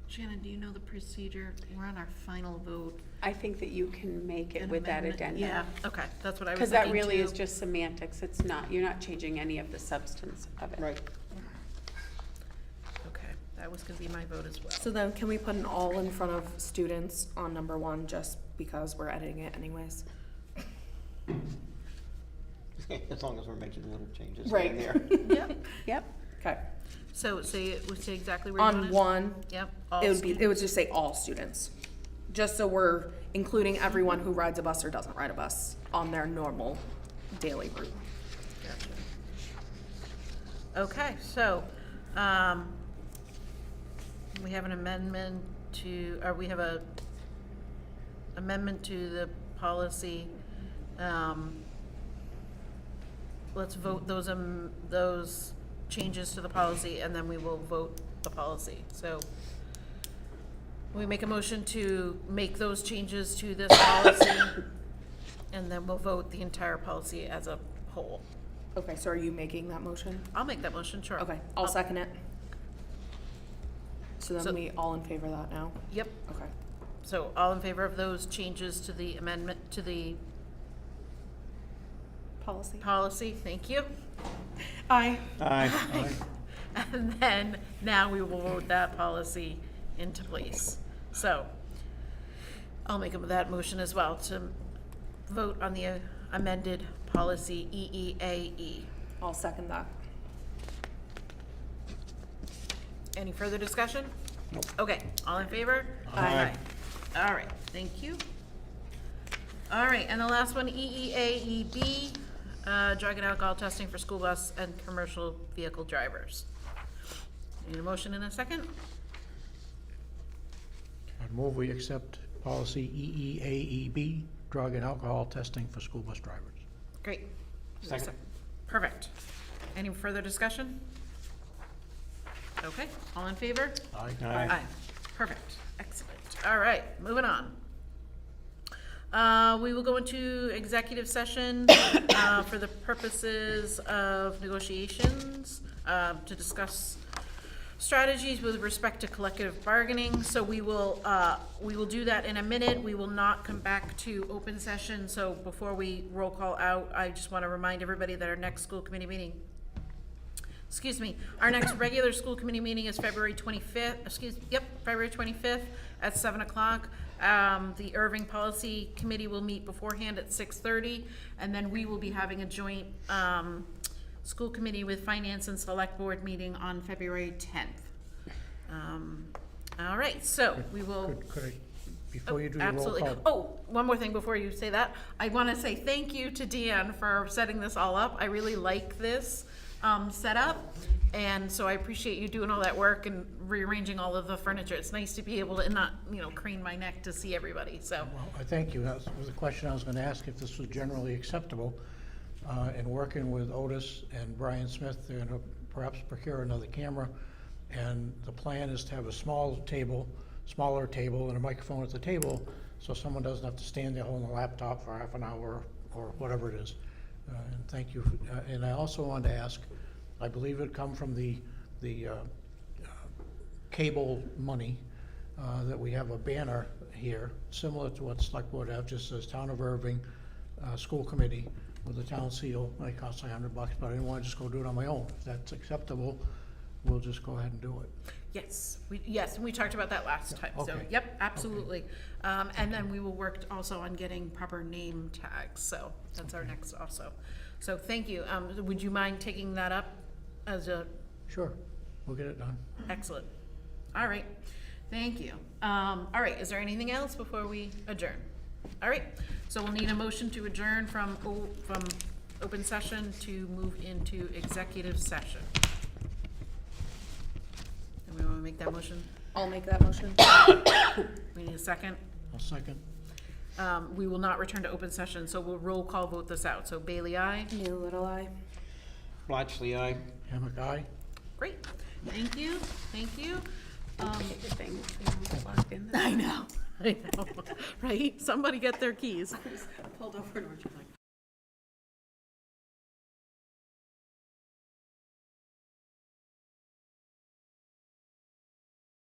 Shannon, do you know the procedure? We're on our final vote. I think that you can make it with that addendum. Yeah, okay, that's what I was Because thinking that really too. is just semantics, you're not changing any of the substance of it. Right. Okay, that was gonna be my vote as well. So then can we put an all in front of students on number 1 just because we're editing it anyways? As long as we're making little changes here and there. Yep, Yep. Okay. so say exactly where you want On it. 1, Yep. all it would students. just say all students. Just so we're including everyone who rides a bus or doesn't ride a bus on their normal daily route. Gotcha. Okay, so, we have an amendment to, or we have a amendment to the policy. Let's vote those changes to the policy, and then we will vote the policy. So, we make a motion to make those changes to this policy, and then we'll vote the entire policy as a whole. Okay, so are you making that motion? I'll make that motion, sure. Okay, I'll second it. So So- then we all in favor of that now? Yep, Okay. so all in favor of those changes to the amendment, to the policy, thank you. Aye. Aye. And then, now we will vote that policy into place. So, I'll make that motion as well, to vote on the amended policy EEAE. I'll second that. Any further discussion? Nope. Okay, all in favor? Aye. All right, thank you. All right, and the last one, EEAEB, drug and alcohol testing for school bus and commercial vehicle drivers. Need a motion in a second? I move we accept policy EEAEB, drug and alcohol testing for school bus drivers. Great. Second. Perfect. Any further discussion? Okay, all in favor? Aye. Aye. Perfect, excellent. All right, moving on. We will go into executive session for the purposes of negotiations, to discuss strategies with respect to collective bargaining. So we will do that in a minute. We will not come back to open session. So before we roll call out, I just want to remind everybody that our next school committee meeting, our next regular school committee meeting is February 25th, February 25th at 7 o'clock. The Erving Policy Committee will meet beforehand at 6:30, and then we will be having a joint, school committee with finance and select board meeting on February 10th. All right, so we will. Could I, before you do your roll Absolutely. call? Oh, one more thing before you say that. I want to say thank you to Deanne for setting this all up. I really like this setup. And so I appreciate you doing all that work and rearranging all of the furniture. It's nice to be able to not, crane my neck to see everybody, so. Well, I thank you. That was a question I was gonna ask, if this was generally acceptable. In working with Otis and Brian Smith, they're gonna perhaps procure another camera. And the plan is to have a smaller table, and a microphone at the table, so someone doesn't have to stand there holding a laptop for half an hour or whatever it is. And thank you. And I also wanted to ask, I believe it come from the cable money, that we have a banner here, similar to what Select Board have, just says Town of Irving, School Committee, with the town seal. It costs $100, but I didn't want to just go do it on my own. If that's acceptable, we'll just go ahead and do it. Yes, and we talked about that last time, so, okay. yep, absolutely. And then we will work also on getting proper name tags, so that's our next also. So thank you. Would you mind taking that up as a, Sure, we'll get it done. excellent. All right, thank you. All right, is there anything else before we adjourn? All right, so we'll need a motion to adjourn from open session to move into executive session. And we want to make that motion? I'll make that motion. We need a second. I'll second. We will not return to open session, so we'll roll call vote this out. So Bailey, aye. Neil Little I. Blatchley, aye. Hammock, aye. Great, thank you, thank you. Get your things, locked in. I know, right? Somebody get their keys. Pulled over and we're like,